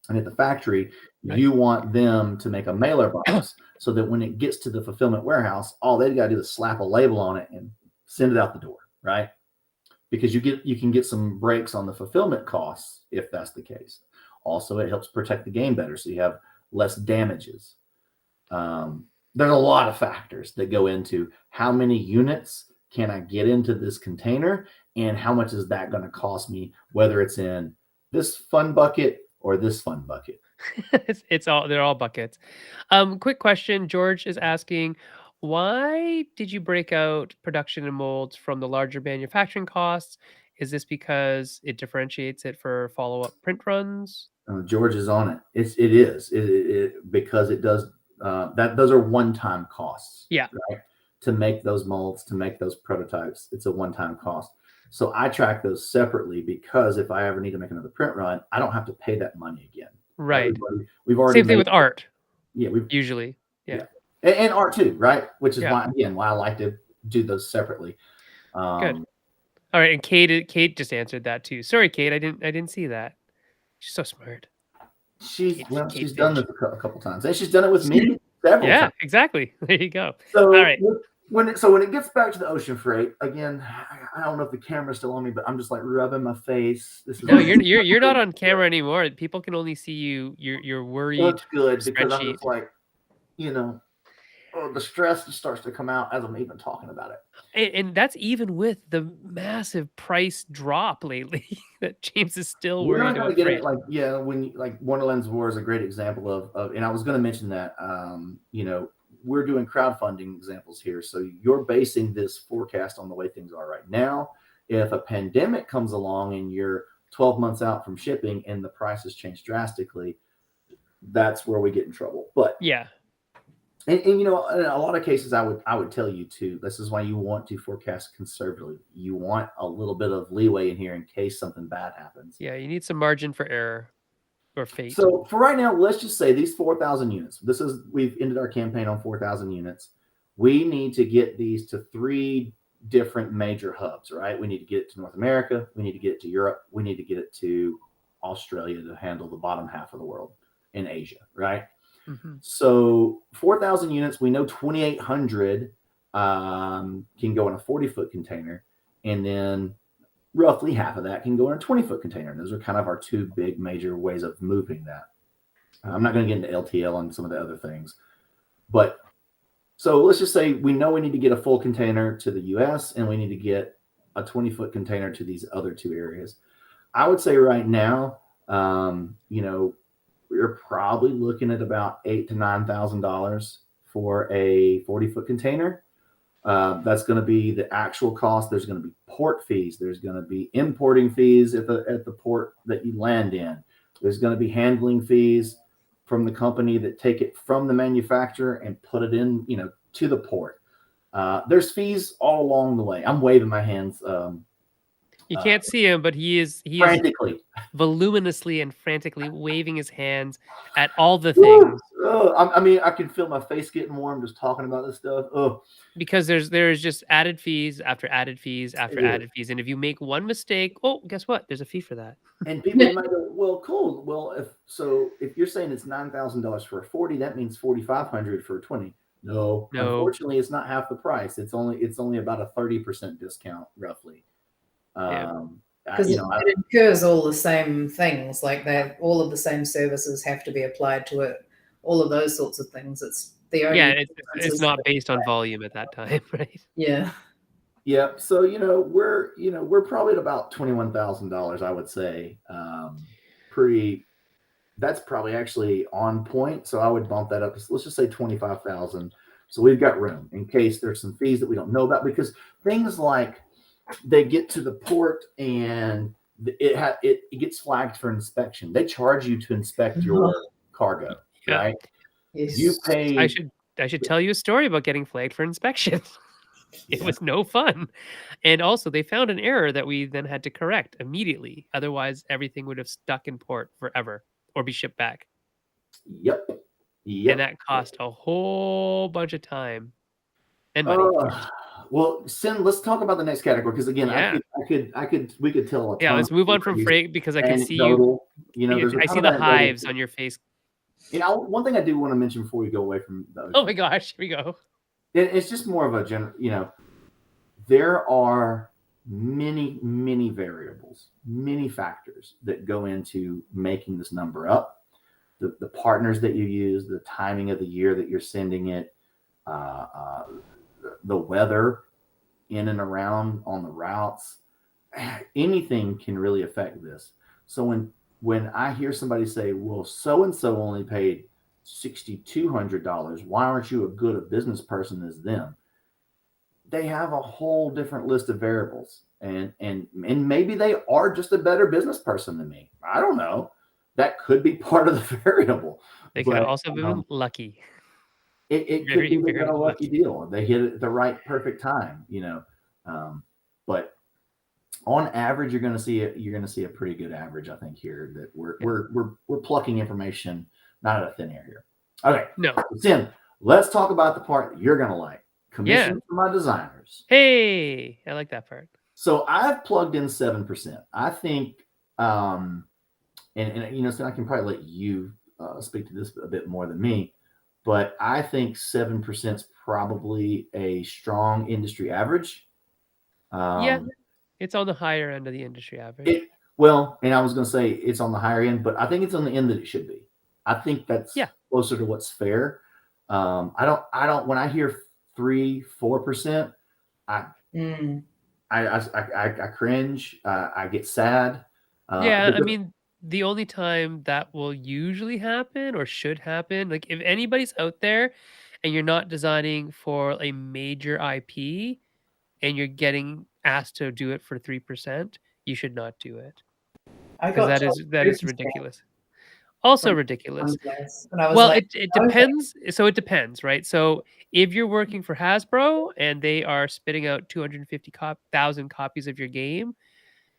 And at the factory, right, you want them to make a mailer box so that when it gets to the fulfillment warehouse, all they've got to do is slap a label on it and send it out the door, right? Because you can get some breaks on the fulfillment costs if that's the case. Also, it helps protect the game better, so you have less damages. There's a lot of factors that go into how many units can I get into this container and how much is that going to cost me, whether it's in this fun bucket or this fun bucket. They're all buckets. Quick question. George is asking, why did you break out production and molds from the larger manufacturing costs? Is this because it differentiates it for follow-up print runs? George is on it. It is because it does those are one-time costs. Yeah. Right? To make those molds, to make those prototypes, it's a one-time cost. So I track those separately because if I ever need to make another print run, I don't have to pay that money again. Right. We've already same thing with art. Yeah, we've usually. Yeah. And art too, right? Which is why I like to do those separately. Good. All right, and Kate just answered that too. Sorry, Kate, I didn't see that. She's so smart. She's done this a couple times, and she's done it with me several times. Exactly. There you go. So, all right. When it gets back to the ocean freight again, I don't know if the camera's still on me, but I'm just like rubbing my face. No, you're not on camera anymore. People can only see you. You're worried. That's good because I'm just like, the stress just starts to come out as I'm even talking about it. And that's even with the massive price drop lately that James is still We're not worried going to about get freight. it like, yeah, when like Wonderland's War is a great example of, and I was going to mention that, we're doing crowdfunding examples here. So you're basing this forecast on the way things are right now. If a pandemic comes along and you're 12 months out from shipping and the prices change drastically, that's where we get in trouble. But yeah, and in a lot of cases, I would tell you too. This is why you want to forecast conservatively. You want a little bit of leeway in here in case something bad happens. yeah, you need some margin for error or fate. So for right now, let's just say these 4,000 units. We've ended our campaign on 4,000 units. We need to get these to 3 different major hubs, right? We need to get it to North America. We need to get it to Europe. We need to get it to Australia to handle the bottom half of the world, in Asia, right? Mm-hmm. So 4,000 units, we know 2,800 can go in a 40-foot container, and then roughly half of that can go in a 20-foot container. And those are kind of our 2 big major ways of moving that. I'm not going to get into LTL and some of the other things, but so let's just say we know we need to get a full container to the US and we need to get a 20-foot container to these other 2 areas. I would say right now, we're probably looking at about $8,000 to $9,000 for a 40-foot container. That's going to be the actual cost. There's going to be port fees. There's going to be importing fees at the port that you land in. There's going to be handling fees from the company that take it from the manufacturer and put it in, to the port. There's fees all along the way. I'm waving my hands. You can't see him, but he is frantically, voluminously and frantically waving his hands at all the things. I can feel my face getting warm just talking about this stuff. Because there's just added fees after added fees after added fees, and if you make one mistake, guess what? There's a fee for that. And people might go, well, cool. Well, if you're saying it's $9,000 for a 40, that means $4,500 for a 20. No, unfortunately, it's not half the price. It's only about a 30% discount, roughly. Because it incurs all the same things, like that. All of the same services have to be applied to it. All of those sorts of things. It's the only. It's not based on volume at that time, right? Yeah. Yeah. So we're probably at about $21,000, I would say. That's probably actually on point. So I would bump that up to, let's just say 25,000. So we've got room in case there's some fees that we don't know about, because things like they get to the port and it gets flagged for inspection. They charge you to inspect your cargo, right? Yes. You pay. I should tell you a story about getting flagged for inspection. It was no fun. And also they found an error that we then had to correct immediately. Otherwise everything would have stuck in port forever or be shipped back. Yep. And that cost a whole bunch of time and money. Well, let's talk about the next category, because again, we could tell a ton. Yeah, let's move on from freight, because I can see you. I see the hives on your face. One thing I do want to mention before we go away from those. Oh my gosh, here we go. It's just more of a general, there are many, many variables, many factors that go into making this number up. The partners that you use, the timing of the year that you're sending it, the weather in and around on the routes, anything can really affect this. So when I hear somebody say, well, so-and-so only paid $6,200, why aren't you as good a business person as them? They have a whole different list of variables, and maybe they are just a better business person than me. I don't know. That could be part of the variable. They could also have been lucky. It could be a lucky deal. They hit it at the right, perfect time, but on average, you're going to see a pretty good average, I think, here, that we're plucking information not out of thin air here. Okay. No. Tim, let's talk about the part that you're going to like. Commission for my designers. Hey, I like that part. So I've plugged in 7%. I think, and so I can probably let you speak to this a bit more than me, but I think 7% is probably a strong industry average. It's on the higher end of the industry average. And I was going to say it's on the higher end, but I think it's on the end that it should be. I think that's closer to what's fair. When I hear 3-4%, I I cringe. I get sad. Yeah, I mean, the only time that will usually happen or should happen, like if anybody's out there and you're not designing for a major IP and you're getting asked to do it for 3%, you should not do it. I Because got that is 2% ridiculous. Also from ridiculous. one place, and I was Well, like, it okay. depends. So it depends, right? So if you're working for Hasbro and they are spitting out 250,000 copies of your game,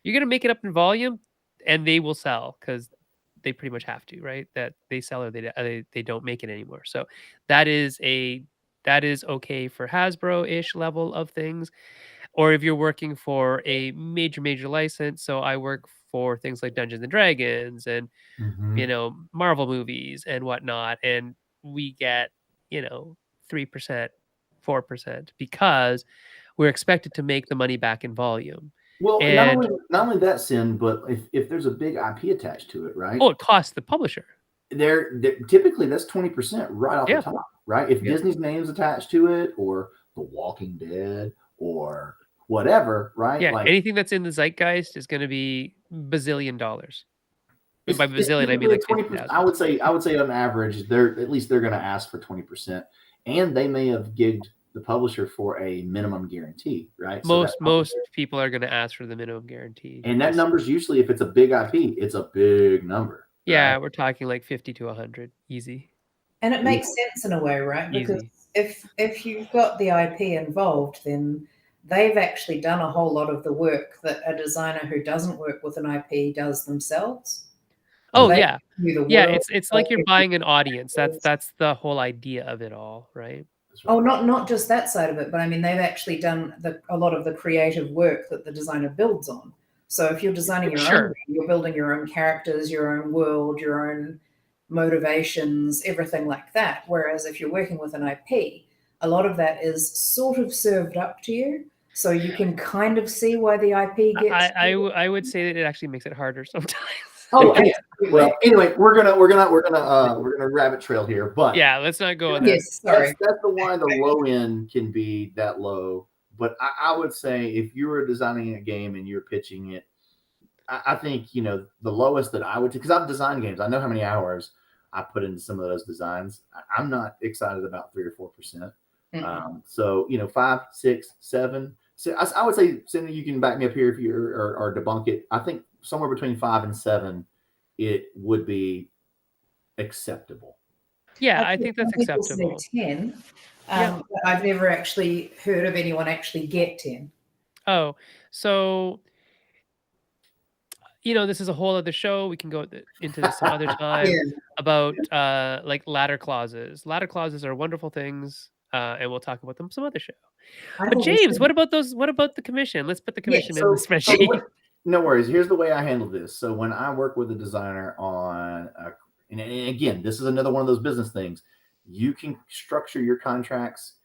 you're gonna make it up in volume, and they will sell because they pretty much have to, right? That they sell or they don't make it anymore. So that is okay for Hasbro-ish level of things. Or if you're working for a major license, so I work for things like Dungeons and Dragons and Mhm. Marvel movies and whatnot, and we get 3%, 4% because we're expected to make the money back in volume. Well, And not only that, Sin, but if there's a big IP attached to it, right? oh, it costs the publisher. They're typically that's 20% right off the Yeah. top, right? If Yeah. Disney's name's attached to it, or The Walking Dead, or whatever, right? Yeah, Like anything that's in the zeitgeist is gonna be bazillion dollars. And by it's bazillion, I mean typically a like 20%. 50,000. I would say on average, they're going to ask for 20%, and they may have gigged the publisher for a minimum guarantee, right? So Most people are gonna ask for the minimum guarantee. and that Just number's usually, if it's a big IP, it's a big number, right? yeah, we're talking like 50 to 100. Easy. And it makes sense in a way, right? Because Easy. if you've got the IP involved, then they've actually done a whole lot of the work that a designer who doesn't work with an IP does themselves. Oh, They yeah. do the Yeah, work. it's like you're buying an audience. That's the whole idea of it all, right? Oh, not just that side of it, but I mean they've actually done a lot of the creative work that the designer builds on. So if you're designing your own, Sure. you're building your own characters, your own world, your own motivations, everything like that. Whereas if you're working with an IP, a lot of that is sort of served up to you, so you can kind of see why the IP gets. I would say that it actually makes it harder sometimes. Oh, Okay. absolutely. Well, anyway, we're gonna rabbit trail here, but Yeah, let's not go on that. Yes, sorry. that's the why the low end can be that low. But I would say if you were designing a game and you're pitching it, I think the lowest that I would, because I've designed games, I know how many hours I put into some of those designs. I'm not excited about 3 or 4%. So 5, 6, 7. So I would say, Cindy, you can back me up here if you or debunk it. I think somewhere between 5 and 7, it would be acceptable. Yeah, I think that's People say acceptable. 10. Yeah. But I've never actually heard of anyone actually get 10. Oh, so this is a whole other show. We can go into this some other time Yeah. about like ladder clauses. Ladder clauses are wonderful things, and we'll talk about them some other show. I But thought we James, said- what about those? What about the commission? Let's put the Yeah, commission in the So spreadsheet. no worries. Here's the way I handle this. So when I work with a designer on, and again, this is another one of those business things. You can structure your contracts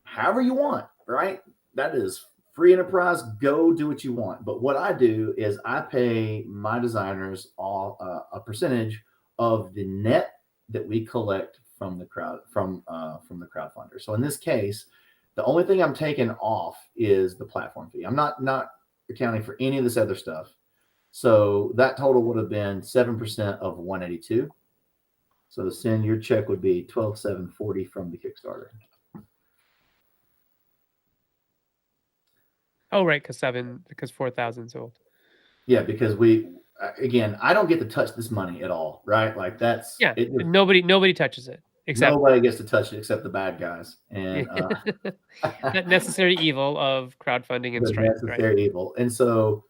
however you want, right? That is free enterprise. Go do what you want. But what I do is I pay my designers all a percentage of the net that we collect from the crowdfunder. So in this case, the only thing I'm taking off is the platform fee. I'm not accounting for any of this other stuff. So that total would have been 7% of 182. So to send your check would be 12,740 from the Kickstarter. Oh, right, because 4,000 sold. Yeah, because I don't get to touch this money at all, right? Like that's nobody touches it except nobody gets to touch it except the bad guys and that necessary evil of crowdfunding and the Stripe, necessary right? evil. And so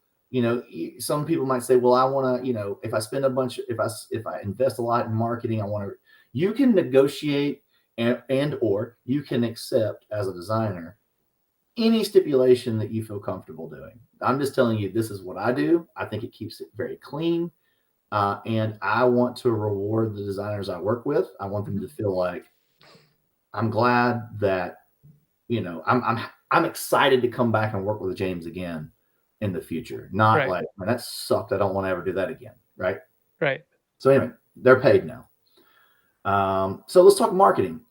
some people might say, well, I want to, if I spend a bunch, if I invest a lot in marketing, I want to. You can negotiate and or you can accept as a designer any stipulation that you feel comfortable doing. I'm just telling you, this is what I do. I think it keeps it very clean. And I want to reward the designers I work with. I want them to feel like I'm glad that, I'm excited to come back and work with James again in the future. Not like, man, that sucked. I don't want to ever do that again. Right. Right. So anyway, they're paid now. So let's talk marketing.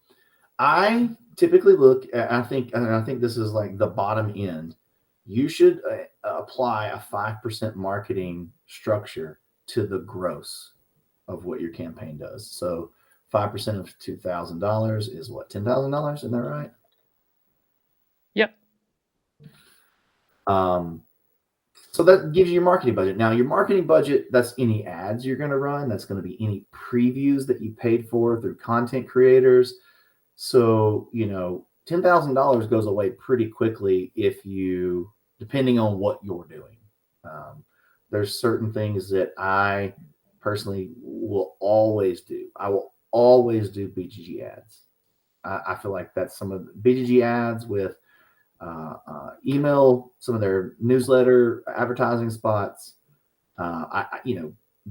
I typically look at, I think this is like the bottom end. You should apply a 5% marketing structure to the gross of what your campaign does. So 5% of $2,000 is what, $10,000? Isn't that right? Yep. So that gives you your marketing budget. Now, your marketing budget, that's any ads you're going to run. That's going to be any previews that you paid for through content creators. So, $10,000 goes away pretty quickly if you, depending on what you're doing. There's certain things that I personally will always do. I will always do BGG ads. I feel like that's some of the BGG ads with email, some of their newsletter advertising spots.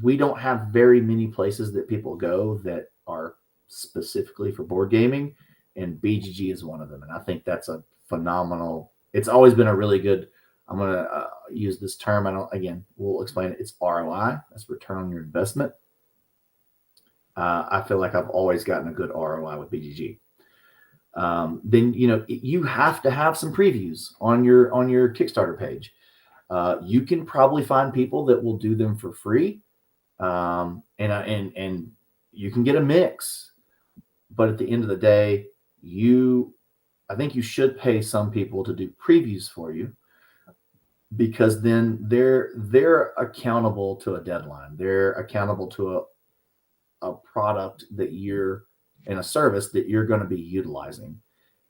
We don't have very many places that people go that are specifically for board gaming, and BGG is one of them. And I think that's a phenomenal. It's always been a really good. I'm going to use this term. We'll explain it. It's ROI. That's return on your investment. I feel like I've always gotten a good ROI with BGG. Then you have to have some previews on your Kickstarter page. You can probably find people that will do them for free, and you can get a mix. But at the end of the day, I think you should pay some people to do previews for you, because then they're accountable to a deadline. They're accountable to a product that you're in, a service that you're going to be utilizing.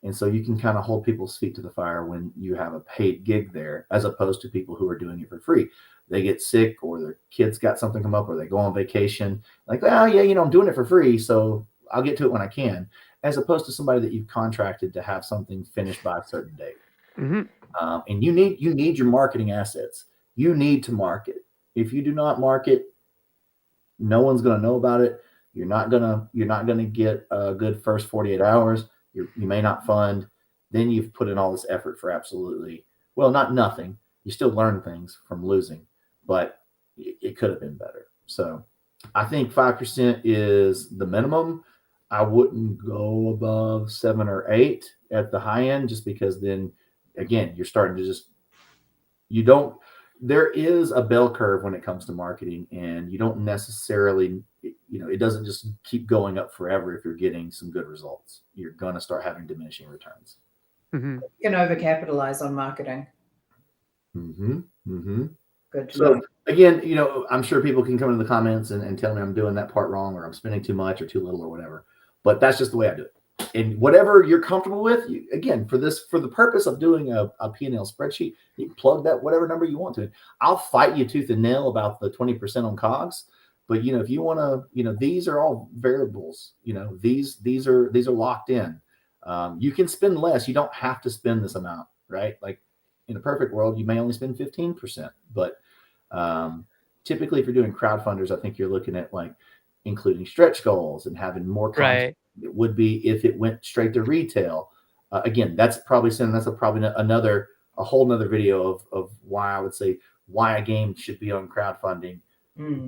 And so you can kind of hold people's feet to the fire when you have a paid gig there, as opposed to people who are doing it for free. They get sick, or their kids got something come up, or they go on vacation. Like, oh yeah, I'm doing it for free, so I'll get to it when I can. As opposed to somebody that you've contracted to have something finished by a certain date. Mm-hmm. And you need your marketing assets. You need to market. If you do not market, no one's going to know about it. You're not gonna get a good first 48 hours. You may not fund. Then you've put in all this effort for absolutely, well, not nothing. You still learn things from losing, but it could have been better. So I think 5% is the minimum. I wouldn't go above 7 or 8 at the high end, just because then again, you're starting to there is a bell curve when it comes to marketing, and you don't necessarily, it doesn't just keep going up forever. If you're getting some good results, you're going to start having diminishing returns. Mm-hmm. You can overcapitalize on marketing. Mm-hmm. Mm-hmm. Good. So again, I'm sure people can come into the comments and tell me I'm doing that part wrong, or I'm spending too much or too little or whatever, but that's just the way I do it. And whatever you're comfortable with, for the purpose of doing a P&L spreadsheet, you plug that whatever number you want to. I'll fight you tooth and nail about the 20% on COGS, but if you want to, these are all variables. These are locked in. You can spend less. You don't have to spend this amount, right? Like in a perfect world, you may only spend 15%, but typically, if you're doing crowdfunders, I think you're looking at like including stretch goals and having more content. Right. It would be if it went straight to retail. Again, that's probably a whole nother video of why I would say why a game should be on crowdfunding,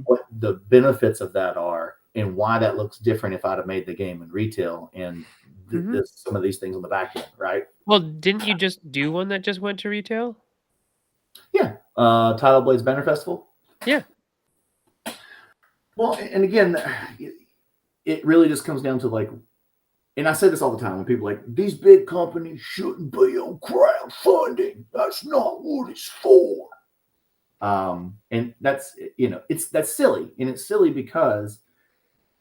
what the benefits of that are, and why that looks different if I'd have made the game in retail, and some of these things on the back end, right? Well, didn't you just do one that just went to retail? Yeah. Tidal Blades Banner Festival. Yeah. Well, and again, it really just comes down to like, and I say this all the time when people are like, these big companies shouldn't be on crowdfunding. That's not what it's for. And that's, that's silly. And it's silly because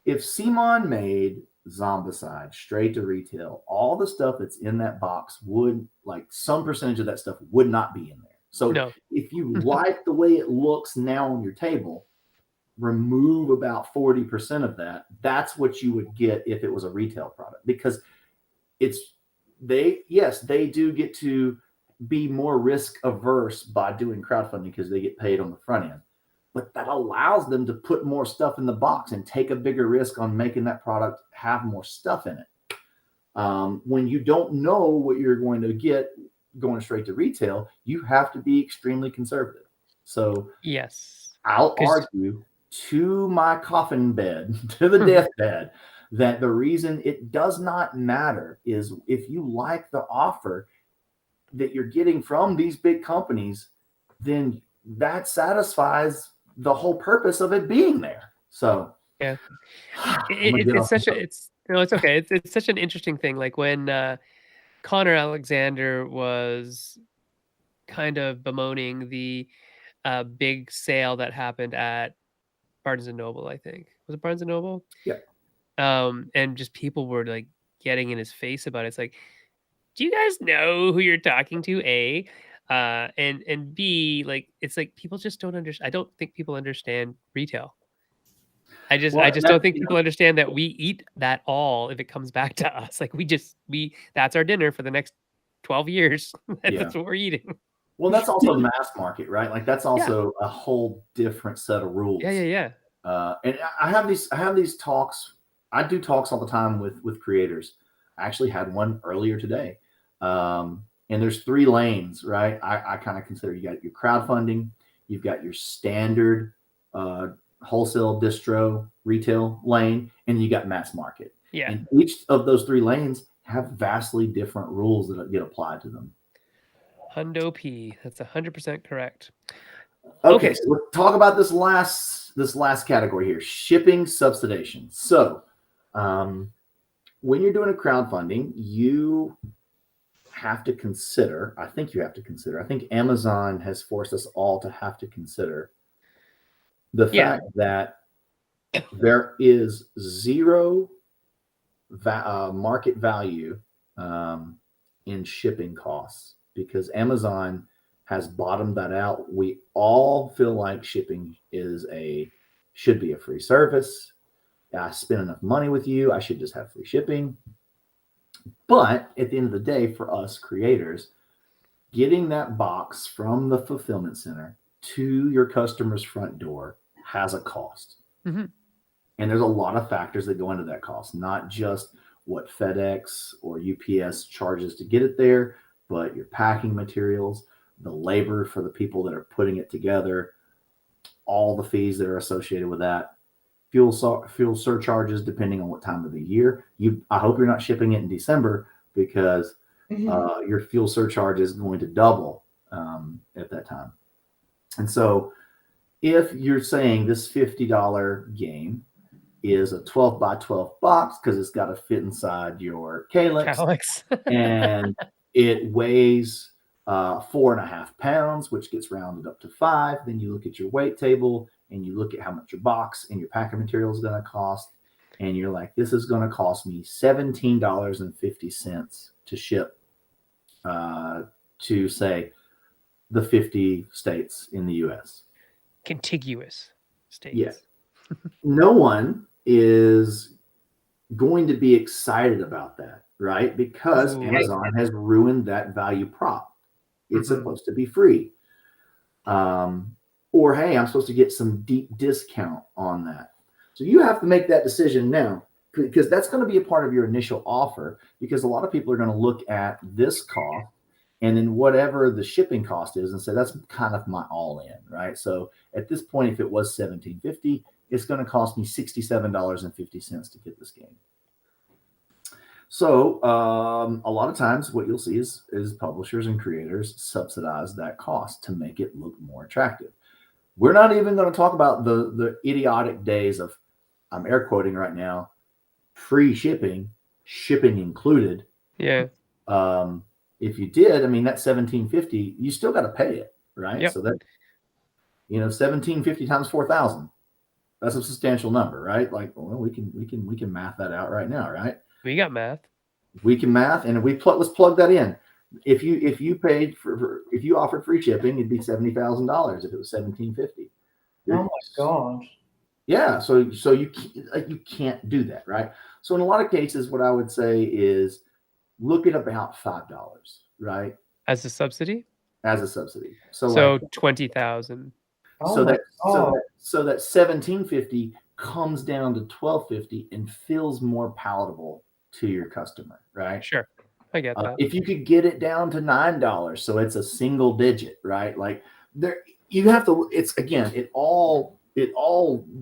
if Simon made Zombicide straight to retail, all the stuff that's in that box would, like, some percentage of that stuff would not be in there. So if you like the way it looks now on your table, remove about 40% of that. That's what you would get if it was a retail product, because they do get to be more risk averse by doing crowdfunding because they get paid on the front end, but that allows them to put more stuff in the box and take a bigger risk on making that product have more stuff in it. When you don't know what you're going to get going straight to retail, you have to be extremely conservative. So yes, I'll argue to my coffin bed, to the deathbed, that the reason it does not matter is if you like the offer that you're getting from these big companies, then that satisfies the whole purpose of it being there. So Yeah. I'm gonna It, get it's off. such a it's no, it's okay. It's such an interesting thing. Like when Connor Alexander was kind of bemoaning the big sale that happened at Barnes and Noble, I think. Was it Barnes and Noble? Yeah. And just people were like getting in his face about it. It's like, do you guys know who you're talking to? A, and B, like it's like people just don't understand. I don't think people understand retail. I Well, just don't think people understand that we eat that all if it comes back to us. Like we that's our dinner for the next 12 years. That's what we're eating. Well, that's also mass market, right? Like that's also a whole different set of rules. Yeah. And I have these talks. I do talks all the time with creators. I actually had one earlier today. And there's 3 lanes, right? I kind of consider you got your crowdfunding, you've got your standard wholesale distro retail lane, and you got mass market. Yeah. And each of those 3 lanes have vastly different rules that get applied to them. Hundo P. That's 100% correct. Okay, so let's talk about this last category here, shipping subsidization. So when you're doing a crowdfunding, you have to consider, I think Amazon has forced us all to have to consider the fact that there is zero market value in shipping costs because Amazon has bottomed that out. We all feel like shipping should be a free service. I spend enough money with you, I should just have free shipping. But at the end of the day, for us creators, getting that box from the fulfillment center to your customer's front door has a cost. Mm-hmm. And there's a lot of factors that go into that cost, not just what FedEx or UPS charges to get it there, but your packing materials, the labor for the people that are putting it together, all the fees that are associated with that, fuel surcharges depending on what time of the year. I hope you're not shipping it in December because your fuel surcharge is going to double at that time. And so if you're saying this $50 game is a 12 by 12 box because it's got to fit inside your calyx. And it weighs 4.5 pounds, which gets rounded up to 5. Then you look at your weight table and you look at how much your box and your packing material is going to cost. And you're like, this is going to cost me $17.50 to ship to, say, the 50 states in the U.S. Contiguous states. Yes. No one is going to be excited about that, right? Because Amazon has ruined that value prop. It's supposed to be free. Or, hey, I'm supposed to get some deep discount on that. So you have to make that decision now because that's going to be a part of your initial offer because a lot of people are going to look at this cost and then whatever the shipping cost is and say, that's kind of my all in, right? So at this point, if it was $17.50, it's going to cost me $67.50 to get this game. So a lot of times what you'll see is publishers and creators subsidize that cost to make it look more attractive. We're not even going to talk about the idiotic days of, I'm air quoting right now, free shipping included. Yeah. If you did, I mean, that $17.50, you still got to pay it, right? Yep. So that, $17.50 times 4,000, that's a substantial number, right? Like, well, we can math that out right now, right? We got math. We can math, and let's plug that in. If you paid if you offered free shipping, it'd be $70,000 if it was $17.50. Oh my God. Yeah, so you can't do that, right? So in a lot of cases, what I would say is look at about $5, right? As a subsidy? As a subsidy. So like 20,000. So that $17.50 comes down to $12.50 and feels more palatable to your customer, right? Sure. I get that. If you could get it down to $9, so it's a single digit, right? Like there, you have to. It's again, it all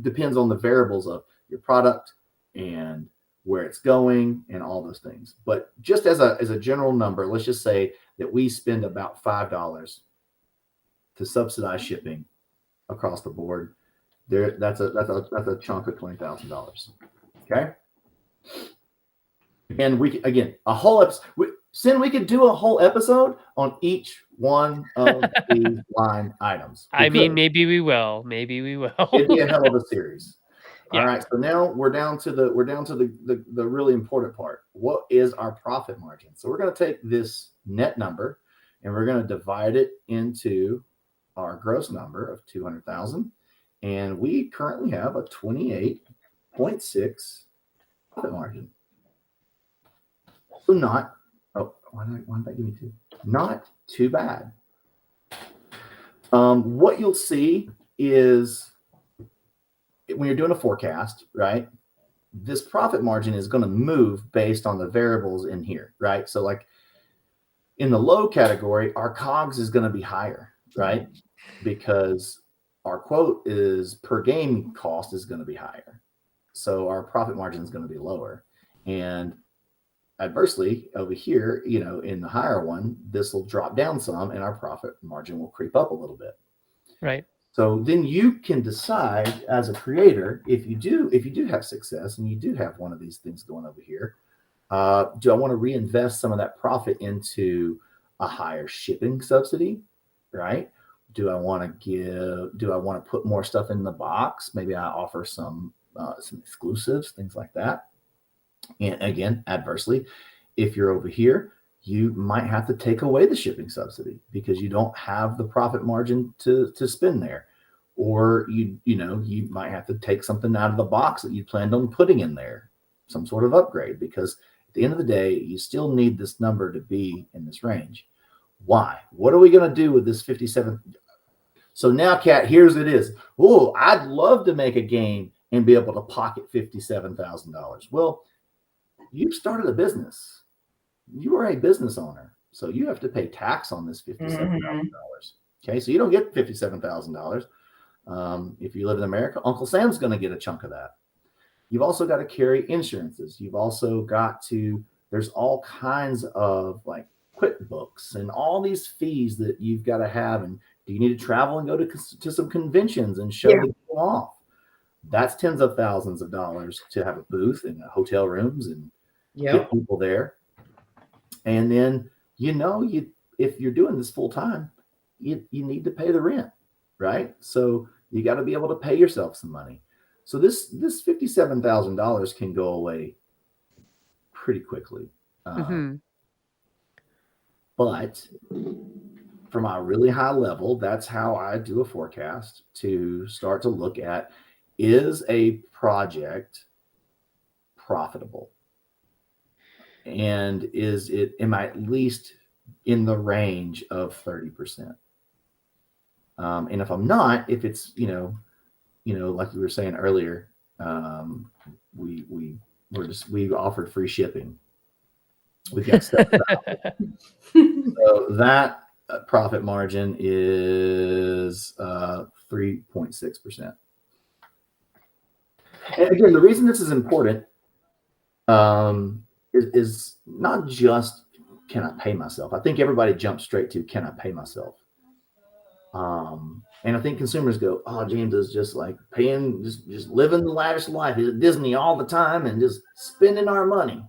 depends on the variables of your product and where it's going, and all those things. But just as a general number, let's just say that we spend about $5 to subsidize shipping across the board. That's a chunk of $20,000. Okay. And we could do a whole episode on each one of these line items. I mean, maybe we will. It'd be a hell of a series. Yeah. All right. So now we're down to the really important part. What is our profit margin? So we're going to take this net number and we're going to divide it into our gross number of 200,000. And we currently have a 28.6 profit margin. So why did that give me 2? Not too bad. What you'll see is when you're doing a forecast, right? This profit margin is going to move based on the variables in here, right? So like in the low category, our COGS is going to be higher, right? Because our quote is per game cost is going to be higher. So our profit margin is going to be lower. And adversely over here, in the higher one, this will drop down some and our profit margin will creep up a little bit. Right. So then you can decide as a creator, if you do have success and you do have one of these things going over here, do I want to reinvest some of that profit into a higher shipping subsidy, right? Do I want to put more stuff in the box? Maybe I offer some exclusives, things like that. And again, adversely, if you're over here, you might have to take away the shipping subsidy because you don't have the profit margin to spend there. Or you might have to take something out of the box that you planned on putting in there, some sort of upgrade, because at the end of the day, you still need this number to be in this range. Why? What are we going to do with this 57? So now, Kat, here's it is. Oh, I'd love to make a game and be able to pocket $57,000. Well, you've started a business. You are a business owner. So you have to pay tax on this $57,000. Okay. So you don't get $57,000. If you live in America, Uncle Sam's going to get a chunk of that. You've also got to carry insurances. You've also got to, there's all kinds of like QuickBooks and all these fees that you've got to have. And do you need to travel and go to some conventions and show the people off? That's tens of thousands of dollars to have a booth and hotel rooms and get people there. And then, if you're doing this full time, you need to pay the rent, right? So you got to be able to pay yourself some money. So this $57,000 can go away pretty quickly. But from a really high level, that's how I do a forecast to start to look at, is a project profitable? And am I at least in the range of 30%? And if I'm not, if it's, like we were saying earlier, we offered free shipping. We've got stuff. So that profit margin is 3.6%. And again, the reason this is important is not just, can I pay myself? I think everybody jumps straight to, can I pay myself? And I think consumers go, oh, James is just like paying, just living the lavish life. He's at Disney all the time and just spending our money.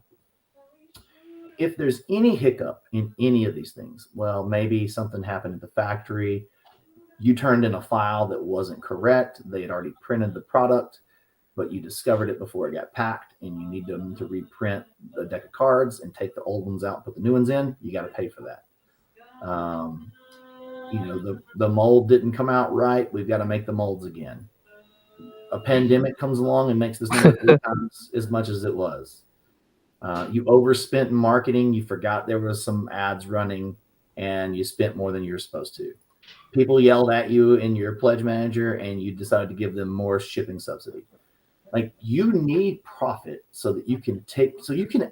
If there's any hiccup in any of these things, well, maybe something happened at the factory. You turned in a file that wasn't correct. They had already printed the product, but you discovered it before it got packed, and you need them to reprint the deck of cards and take the old ones out, put the new ones in. You got to pay for that. The mold didn't come out right. We've got to make the molds again. A pandemic comes along and makes this number 3 times as much as it was. You overspent in marketing. You forgot there was some ads running and you spent more than you're supposed to. People yelled at you in your pledge manager and you decided to give them more shipping subsidy. Like, you need profit so that you can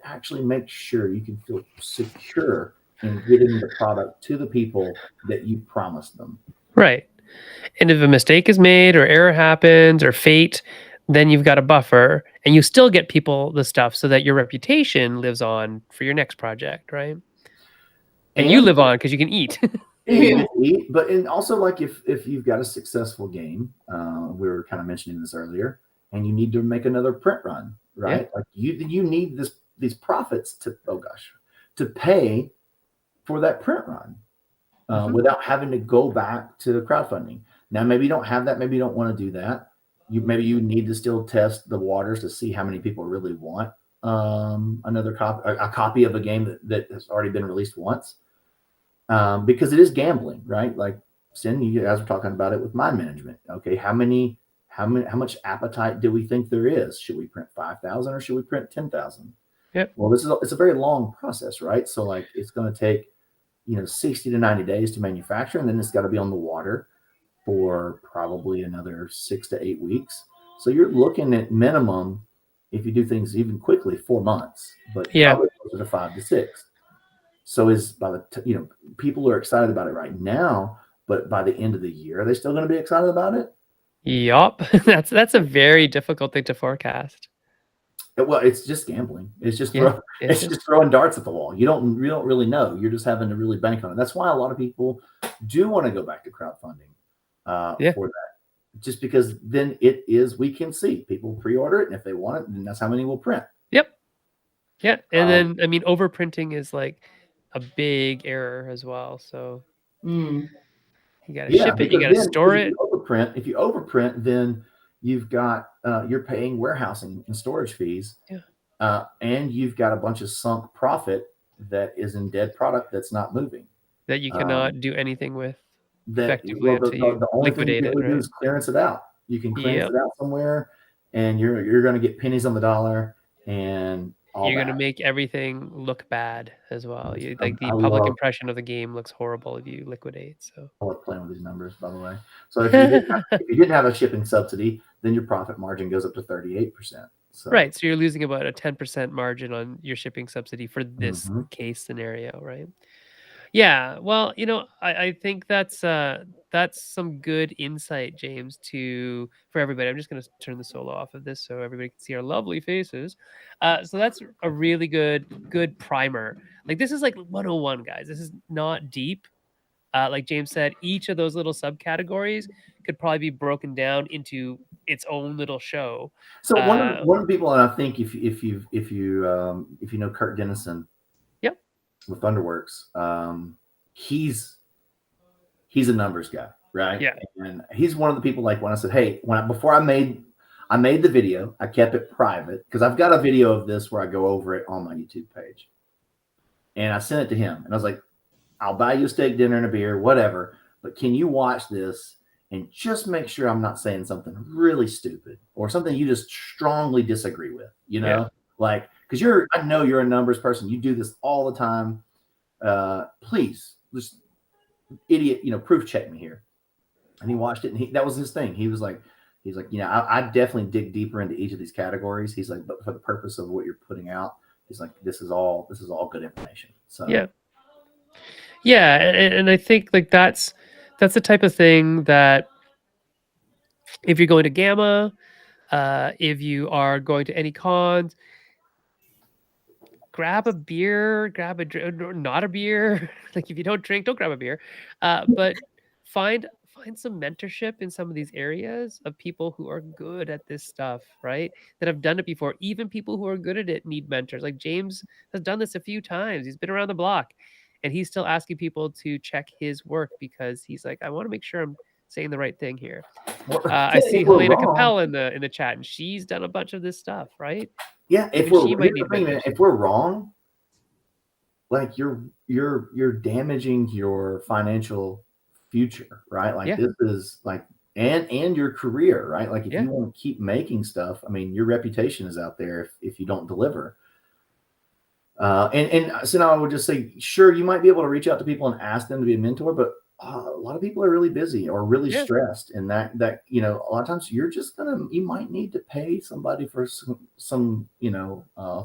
actually make sure you can feel secure in getting the product to the people that you promised them. Right. And if a mistake is made or error happens or fate, then you've got a buffer, and you still get people the stuff so that your reputation lives on for your next project, right? And you live on because you can eat. You get to eat, but and also like if you've got a successful game, we were kind of mentioning this earlier, and you need to make another print run, right? Like you need these profits to pay for that print run without having to go back to crowdfunding. Now maybe you don't have that, maybe you don't want to do that. Maybe you need to still test the waters to see how many people really want another copy of a game that has already been released once. Because it is gambling, right? Like Sin, you guys were talking about it with mind management. Okay, how much appetite do we think there is? Should we print 5,000 or should we print 10,000? Yep. Well, it's a very long process, right? So like it's going to take 60 to 90 days to manufacture, and then it's got to be on the water for probably another 6 to 8 weeks. So you're looking at minimum, if you do things even quickly, 4 months, but probably closer to 5 to 6. So people are excited about it right now, but by the end of the year, are they still going to be excited about it? Yup. That's a very difficult thing to forecast. Well, it's just gambling. It's just throwing darts at the wall. You don't really know. You're just having to really bank on it. That's why a lot of people do want to go back to crowdfunding for that. Just because then we can see people pre-order it, and if they want it, then that's how many will print. Yep. Yeah, and then I mean, overprinting is like a big error as well. So you got to ship it, you got to store it. If you overprint, then you've got you're paying warehousing and storage fees, and you've got a bunch of sunk profit that is in dead product that's not moving, that you cannot do anything with effectively until you liquidate it. Right? Do is clearance it out. You can clearance it out somewhere, and you're going to get pennies on the dollar, and you're going to make everything look bad as well. Like the public impression of the game looks horrible if you liquidate. So I love playing with these numbers, by the way. So if you didn't have a shipping subsidy, then your profit margin goes up to 38%. So. Right. So you're losing about a 10% margin on your shipping subsidy for this case scenario, right? Yeah. Well, I think that's some good insight, James, for everybody. I'm just going to turn the solo off of this so everybody can see our lovely faces. So that's a really good primer. Like this is like 101, guys. This is not deep. Like James said, each of those little subcategories could probably be broken down into its own little show. So one of the people, and I think if you know Kurt Dennison, with Thunderworks, he's a numbers guy, right? Yeah. And he's one of the people, like when I said, hey, before I made the video, I kept it private because I've got a video of this where I go over it on my YouTube page. And I sent it to him and I was like, I'll buy you a steak dinner and a beer, whatever, but can you watch this and just make sure I'm not saying something really stupid or something you just strongly disagree with, like, because I know you're a numbers person. You do this all the time. Please, just idiot, proof check me here. And he watched it, and that was his thing. He's like, I definitely dig deeper into each of these categories. He's like, but for the purpose of what you're putting out, he's like, this is all good information. So yeah, and I think like that's the type of thing that if you're going to Gamma, if you are going to any cons, grab a beer, grab a drink, or not a beer. Like if you don't drink, don't grab a beer. But find some mentorship in some of these areas of people who are good at this stuff, right? That have done it before. Even people who are good at it need mentors. Like James has done this a few times. He's been around the block, and he's still asking people to check his work because he's like, I want to make sure I'm saying the right thing here. I see Helena Capel in the chat, and she's done a bunch of this stuff, right? Yeah, if we're wrong, like you're damaging your financial future, right? Like this is like and your career, right? Like if you want to keep making stuff, I mean, your reputation is out there if you don't deliver. And so now I would just say, sure, you might be able to reach out to people and ask them to be a mentor, but a lot of people are really busy or really stressed, and that a lot of times you might need to pay somebody for some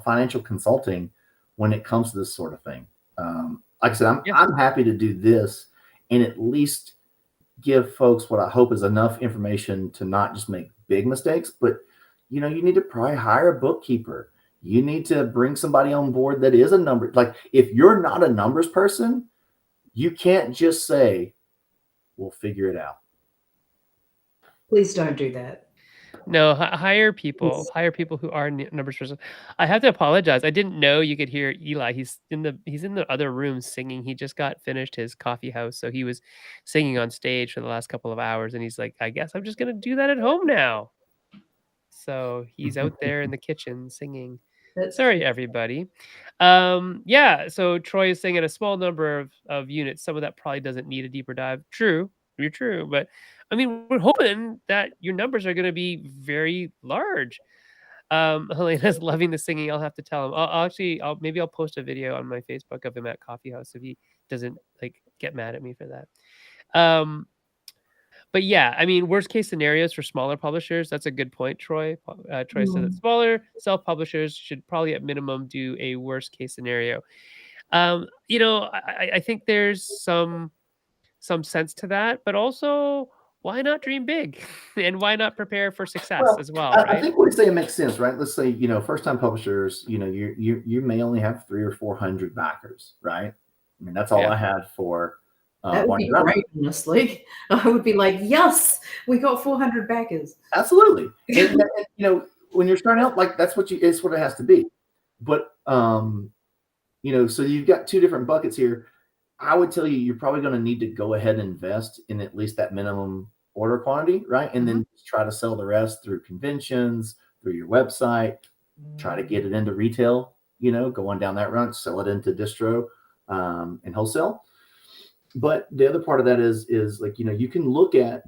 financial consulting when it comes to this sort of thing. Like I said, I'm happy to do this and at least give folks what I hope is enough information to not just make big mistakes, but you need to probably hire a bookkeeper. You need to bring somebody on board that is a number. Like, if you're not a numbers person, you can't just say, we'll figure it out. Please don't do that. No, hire people who are numbers person. I have to apologize. I didn't know you could hear Eli. He's in the other room singing. He just got finished his coffee house, so he was singing on stage for the last couple of hours, and he's like, I guess I'm just gonna do that at home now. So he's out there in the kitchen singing. Sorry, everybody. Yeah, so Troy is saying at a small number of units, some of that probably doesn't need a deeper dive. True, you're true. But I mean, we're hoping that your numbers are going to be very large. Helena's loving the singing. I'll have to tell him. Maybe I'll post a video on my Facebook of him at Coffee House if he doesn't like get mad at me for that. But yeah, I mean, worst case scenarios for smaller publishers. That's a good point, Troy. Troy said that smaller self-publishers should probably at minimum do a worst case scenario. I think there's some sense to that, but also why not dream big and why not prepare for success as well, right? I think what he's saying makes sense, right? Let's say, first time publishers, you may only have 300 or 400 backers, right? I mean, that's all I had for that would be great, honestly. I would be like, yes, we got 400 backers. Absolutely. And when you're starting out, like, it's what it has to be. But so you've got two different buckets here. I would tell you, you're probably going to need to go ahead and invest in at least that minimum order quantity, right? And then try to sell the rest through conventions, through your website, try to get it into retail, go on down that route, sell it into distro and wholesale. But the other part of that is like, you can look at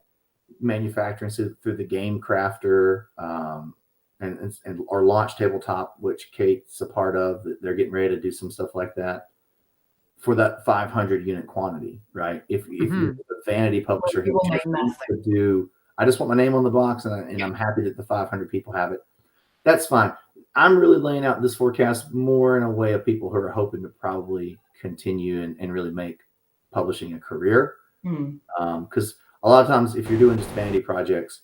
manufacturing through the Game Crafter and or Launch Tabletop, which Kate's a part of. They're getting ready to do some stuff like that for that 500 unit quantity, right? If you're a vanity publisher who just wants to do, I just want my name on the box and I'm happy that the 500 people have it, that's fine. I'm really laying out this forecast more in a way of people who are hoping to probably continue and really make publishing a career. Because a lot of times, if you're doing just vanity projects,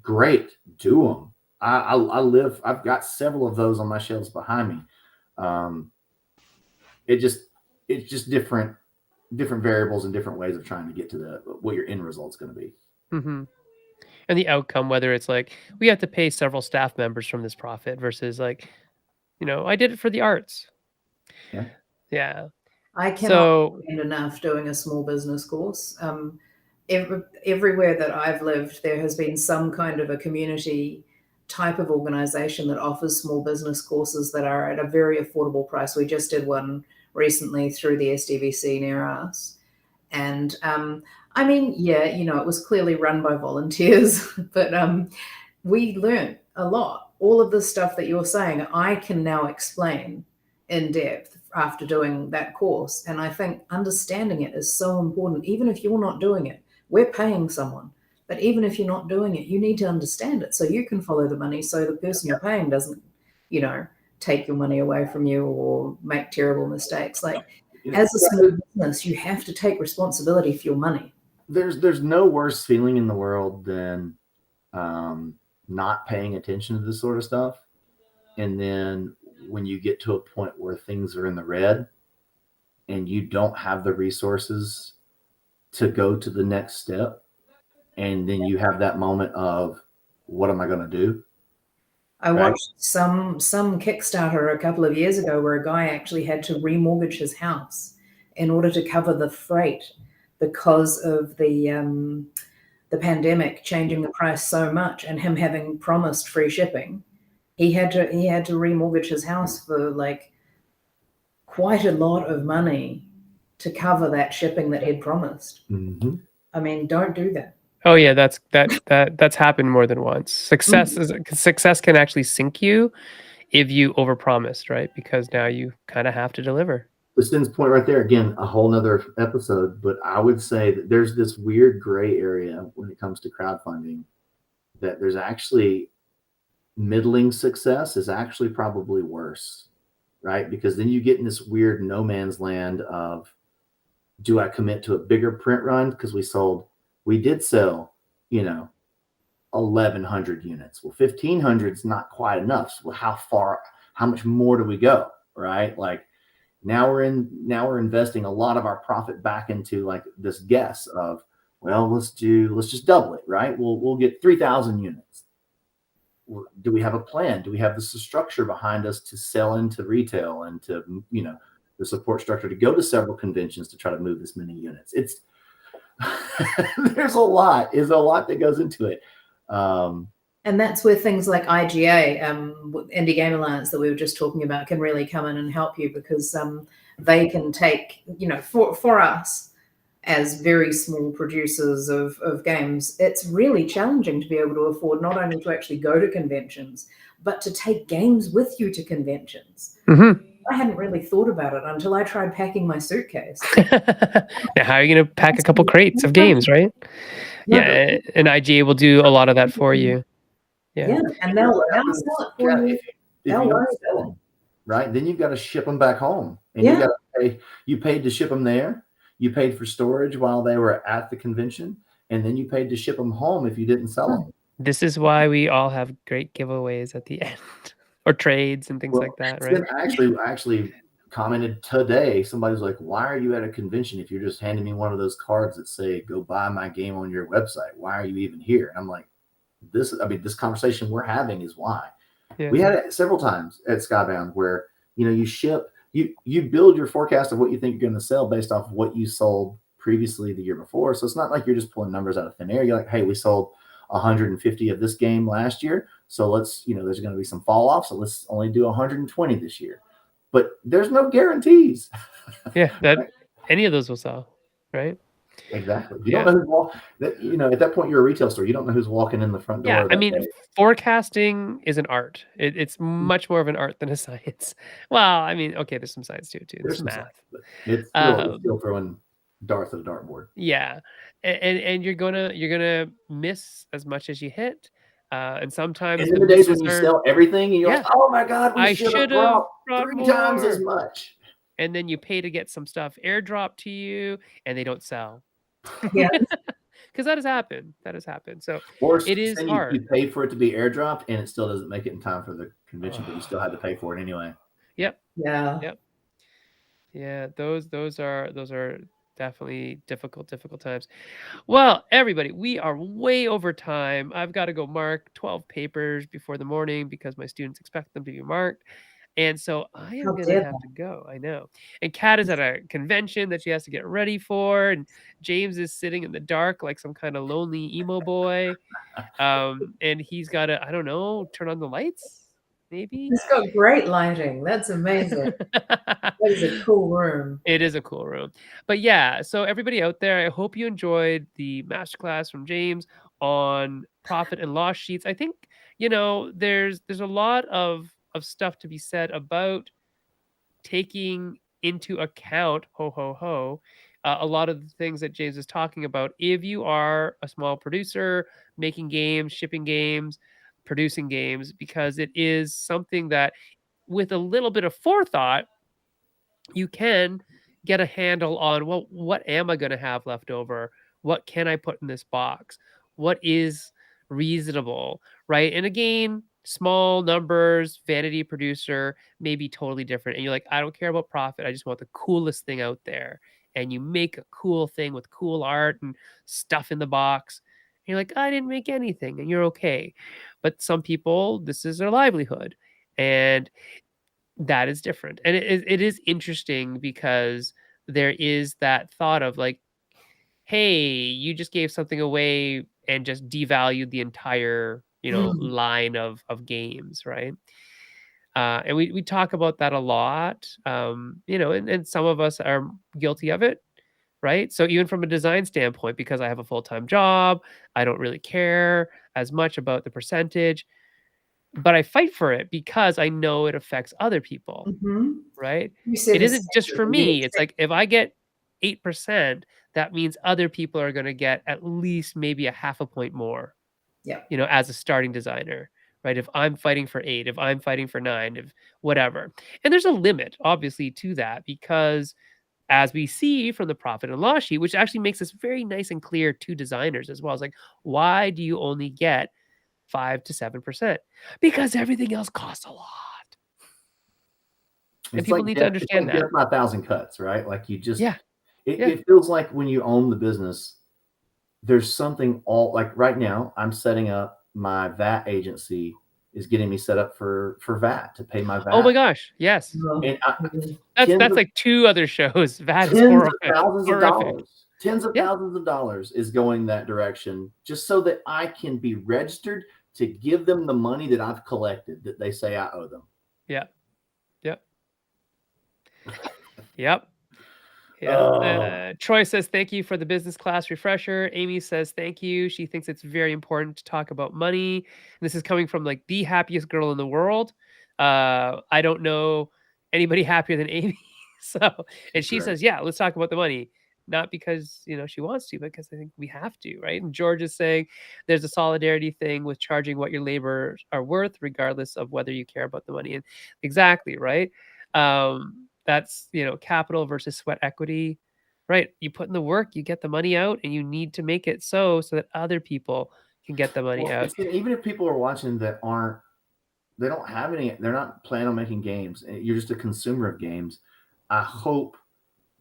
great, do them. I've got several of those on my shelves behind me. It's just different variables and different ways of trying to get to what your end result's going to be. And the outcome, whether it's like we have to pay several staff members from this profit versus like, I did it for the arts. Yeah. I cannot spend enough doing a small business course. Everywhere that I've lived, there has been some kind of a community type of organization that offers small business courses that are at a very affordable price. We just did one recently through the SDVC near us. And I mean, it was clearly run by volunteers, but we learned a lot. All of the stuff that you're saying, I can now explain in depth after doing that course. And I think understanding it is so important. Even if you're not doing it, we're paying someone. But even if you're not doing it, you need to understand it so you can follow the money, so the person you're paying doesn't, take your money away from you or make terrible mistakes. Like, as a small business, you have to take responsibility for your money. There's no worse feeling in the world than not paying attention to this sort of stuff. And then when you get to a point where things are in the red and you don't have the resources to go to the next step, and then you have that moment of, what am I going to do? I watched some Kickstarter a couple of years ago where a guy actually had to remortgage his house in order to cover the freight because of the pandemic changing the price so much, and him having promised free shipping. He had to remortgage his house for like quite a lot of money to cover that shipping that he'd promised. I mean, don't do that. Oh yeah, that's happened more than once. Success can actually sink you if you overpromised, right? Because now you kind of have to deliver. Liston's point right there, again, a whole nother episode, but I would say that there's this weird gray area when it comes to crowdfunding, that there's actually middling success is actually probably worse, right? Because then you get in this weird no man's land of, do I commit to a bigger print run? Because we did sell, 1,100 units. Well, 1,500 is not quite enough. So how much more do we go? Right? Like now we're investing a lot of our profit back into like this guess of, well, let's just double it, right? We'll get 3,000 units. Do we have a plan? Do we have the structure behind us to sell into retail and to, the support structure to go to several conventions to try to move this many units? It's there's a lot that goes into it. And that's where things like IGA, Indie Game Alliance that we were just talking about, can really come in and help you, because they can take, for us as very small producers of games, it's really challenging to be able to afford not only to actually go to conventions, but to take games with you to conventions. Mm-hmm. I hadn't really thought about it until I tried packing my suitcase. Now, how are you going to pack a couple crates of games, right? Yeah, and IGA will do a lot of that for you. Yeah, and they'll sell it for you. If you don't sell them, right, then you've got to ship them back home, and you paid to ship them there. You paid for storage while they were at the convention, and then you paid to ship them home if you didn't sell them. This is why we all have great giveaways at the end, or trades and things like that, right? I actually commented today. Somebody's like, "Why are you at a convention if you're just handing me one of those cards that say go buy my game on your website? Why are you even here?" And I'm like, this conversation we're having is why. Yeah. We had it several times at Skybound where you ship. You build your forecast of what you think you're going to sell based off of what you sold previously the year before. So it's not like you're just pulling numbers out of thin air. You're like, hey, we sold 150 of this game last year. So let's, there's going to be some fall off. So let's only do 120 this year. But there's no guarantees. Yeah, that right? Any of those will sell, right? Exactly. You don't know who's at that point you're a retail store. You don't know who's walking in the front door. Yeah, I mean, forecasting is an art. It's much more of an art than a science. Well, I mean, okay, there's some science to it too. There's some math. It's still throwing darts at a dartboard. Yeah, and you're gonna miss as much as you hit. And sometimes in the days when you sell everything and you're like, oh my God, I should have brought 3 times as much. And then you pay to get some stuff airdropped to you and they don't sell. Yeah. Because that has happened. So or it is hard. You pay for it to be airdropped and it still doesn't make it in time for the convention, but you still had to pay for it anyway. Yep. Yeah. Yep. Yeah, those are definitely difficult times. Well, everybody, we are way over time. I've got to go mark 12 papers before the morning because my students expect them to be marked. And so I am going to have to go. I know. And Kat is at a convention that she has to get ready for. And James is sitting in the dark like some kind of lonely emo boy. And he's got to, I don't know, turn on the lights. Maybe it's got great lighting. That's amazing. That is a cool room. It is a cool room. But yeah, so everybody out there, I hope you enjoyed the masterclass from James on profit and loss sheets. I think there's a lot of stuff to be said about taking into account a lot of the things that James is talking about. If you are a small producer making games, shipping games, producing games, because it is something that with a little bit of forethought, you can get a handle on, well, what am I going to have left over? What can I put in this box? What is reasonable, right? And again, small numbers, vanity producer may be totally different. And you're like, I don't care about profit. I just want the coolest thing out there. And you make a cool thing with cool art and stuff in the box. And you're like, I didn't make anything, and you're okay. But some people, this is their livelihood. And that is different. And it is interesting because there is that thought of like, hey, you just gave something away and just devalued the entire, line of games, right? And we talk about that a lot, and some of us are guilty of it, right? So even from a design standpoint, because I have a full-time job, I don't really care as much about the percentage, but I fight for it because I know it affects other people, right? It isn't just for me. It's like if I get 8%, that means other people are going to get at least maybe a half a point more, as a starting designer, right? If I'm fighting for 8, if I'm fighting for 9, if whatever. And there's a limit, obviously, to that because as we see from the profit and loss sheet, which actually makes this very nice and clear to designers as well. It's like, why do you only get 5 to 7%? Because everything else costs a lot. And people need to understand that. Death by a thousand cuts, right? Like you just, Yeah. it feels like when you own the business, there's something all like right now, I'm setting up my VAT agency is getting me set up for VAT to pay my VAT. Oh my gosh. Yes. And That's like 2 other shows. VAT is tens horrific. of thousands of Horrific. dollars. Tens of thousands of dollars is going that direction just so that I can be registered to give them the money that I've collected that they say I owe them. Yeah. Yep. Yep. Yeah. Troy says, thank you for the business class refresher. Amy says, thank you. She thinks it's very important to talk about money. And this is coming from like the happiest girl in the world. I don't know anybody happier than Amy. And she says, yeah, let's talk about the money. Not because, she wants to, but because I think we have to, right? And George is saying there's a solidarity thing with charging what your labor are worth, regardless of whether you care about the money. And exactly, right? That's, capital versus sweat equity, right? You put in the work, you get the money out, and you need to make it so that other people can get the money out. Even if people are watching that they don't have any, they're not planning on making games, you're just a consumer of games. I hope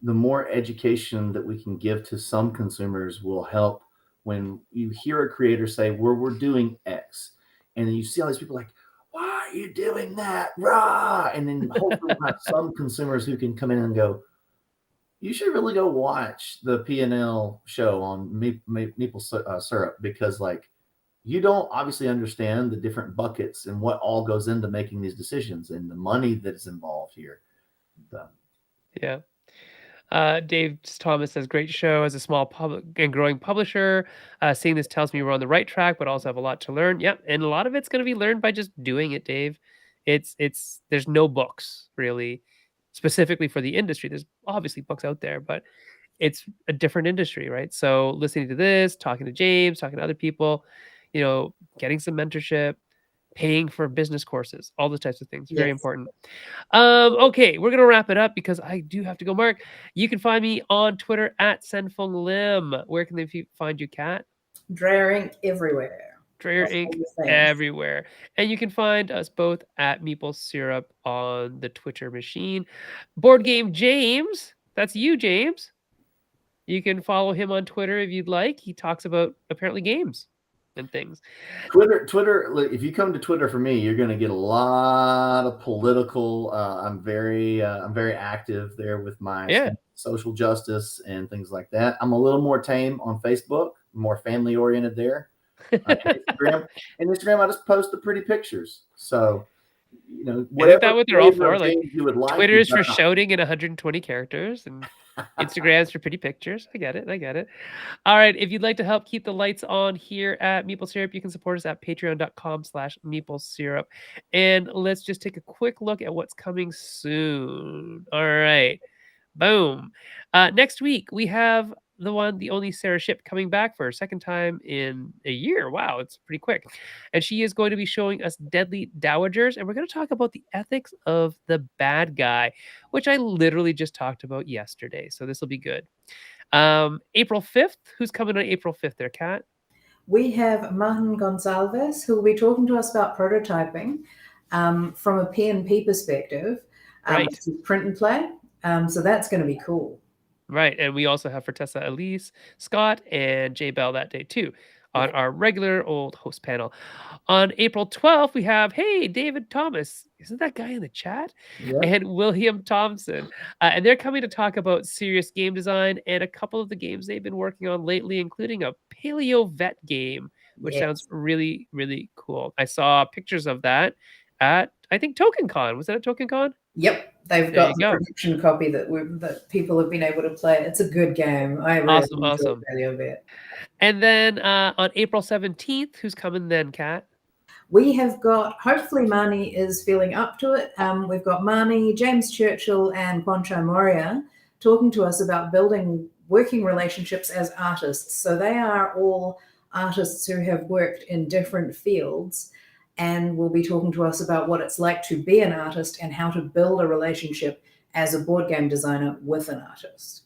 the more education that we can give to some consumers will help when you hear a creator say, we're doing X, and then you see all these people like, why are you doing that? Rah! And then hopefully we'll have some consumers who can come in and go, you should really go watch the P&L show on maple syrup, because like you don't obviously understand the different buckets and what all goes into making these decisions and the money that is involved here. Yeah. Dave Thomas says, great show. As a small public and growing publisher, seeing this tells me we're on the right track, but also have a lot to learn. Yep. And a lot of it's going to be learned by just doing it, Dave. There's no books really specifically for the industry. There's obviously books out there, but it's a different industry, right? So listening to this, talking to James, talking to other people, getting some mentorship, paying for business courses, all those types of things. Very important. Okay, we're gonna wrap it up because I do have to go. Mark, you can find me on Twitter at Senfeng Lim. Where can they find you, Kat? Dreyer Inc. everywhere. Dreyer Inc. everywhere. And you can find us both at Meeple Syrup on the Twitter machine. Board Game James, that's you, James. You can follow him on Twitter if you'd like. He talks about apparently games and things. Twitter. If you come to Twitter for me, you're going to get a lot of political. I'm very active there with my social justice and things like that. I'm a little more tame on Facebook, more family oriented there. Instagram, I just post the pretty pictures. So, whatever that what they're all for. Like you would like. Twitter is for shouting in 120 characters, and Instagram's for pretty pictures. I get it. All right. If you'd like to help keep the lights on here at Meeple Syrup, you can support us at patreon.com/meeplesyrup. And let's just take a quick look at what's coming soon. All right. Boom. Next week, we have the only Sarah Ship coming back for a second time in a year. Wow, it's pretty quick. And she is going to be showing us Deadly Dowagers, and we're going to talk about the ethics of the bad guy, which I literally just talked about yesterday. So this will be good. April 5th, who's coming on April 5th there, Kat? We have Martin Gonsalves, who will be talking to us about prototyping from a P&P perspective. Right. Print and play. So that's going to be cool. Right. And we also have Fortessa Elise, Scott, and Jay Bell that day too on our regular old host panel. On April 12th, we have, David Thomas. Isn't that guy in the chat? Yep. And William Thompson. And they're coming to talk about serious game design and a couple of the games they've been working on lately, including a paleo vet game, which sounds really, really cool. I saw pictures of that at, I think, TokenCon. Was that at TokenCon? Yep. They've got the production copy that people have been able to play. It's a good game. I really enjoy paleo vet. And then on April 17th, who's coming then, Kat? We have got, hopefully Marnie is feeling up to it. We've got Marnie, James Churchill, and Quancho Moria talking to us about building working relationships as artists. So they are all artists who have worked in different fields and will be talking to us about what it's like to be an artist and how to build a relationship as a board game designer with an artist.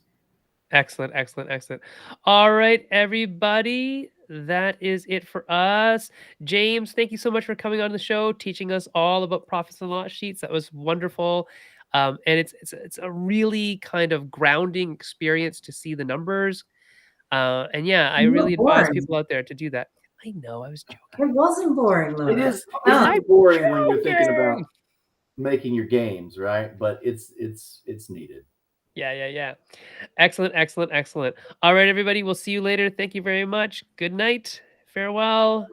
Excellent, excellent, excellent. All right, everybody, that is it for us. James, thank you so much for coming on the show, teaching us all about profits and loss sheets. That was wonderful. And it's a really kind of grounding experience to see the numbers. And yeah, I really advise Boring. people out there to do that. I know, I was joking. It wasn't boring, though. It is Oh. boring when you're thinking about making your games, right? But it's needed. Yeah. Excellent, excellent, excellent. All right, everybody, we'll see you later. Thank you very much. Good night. Farewell.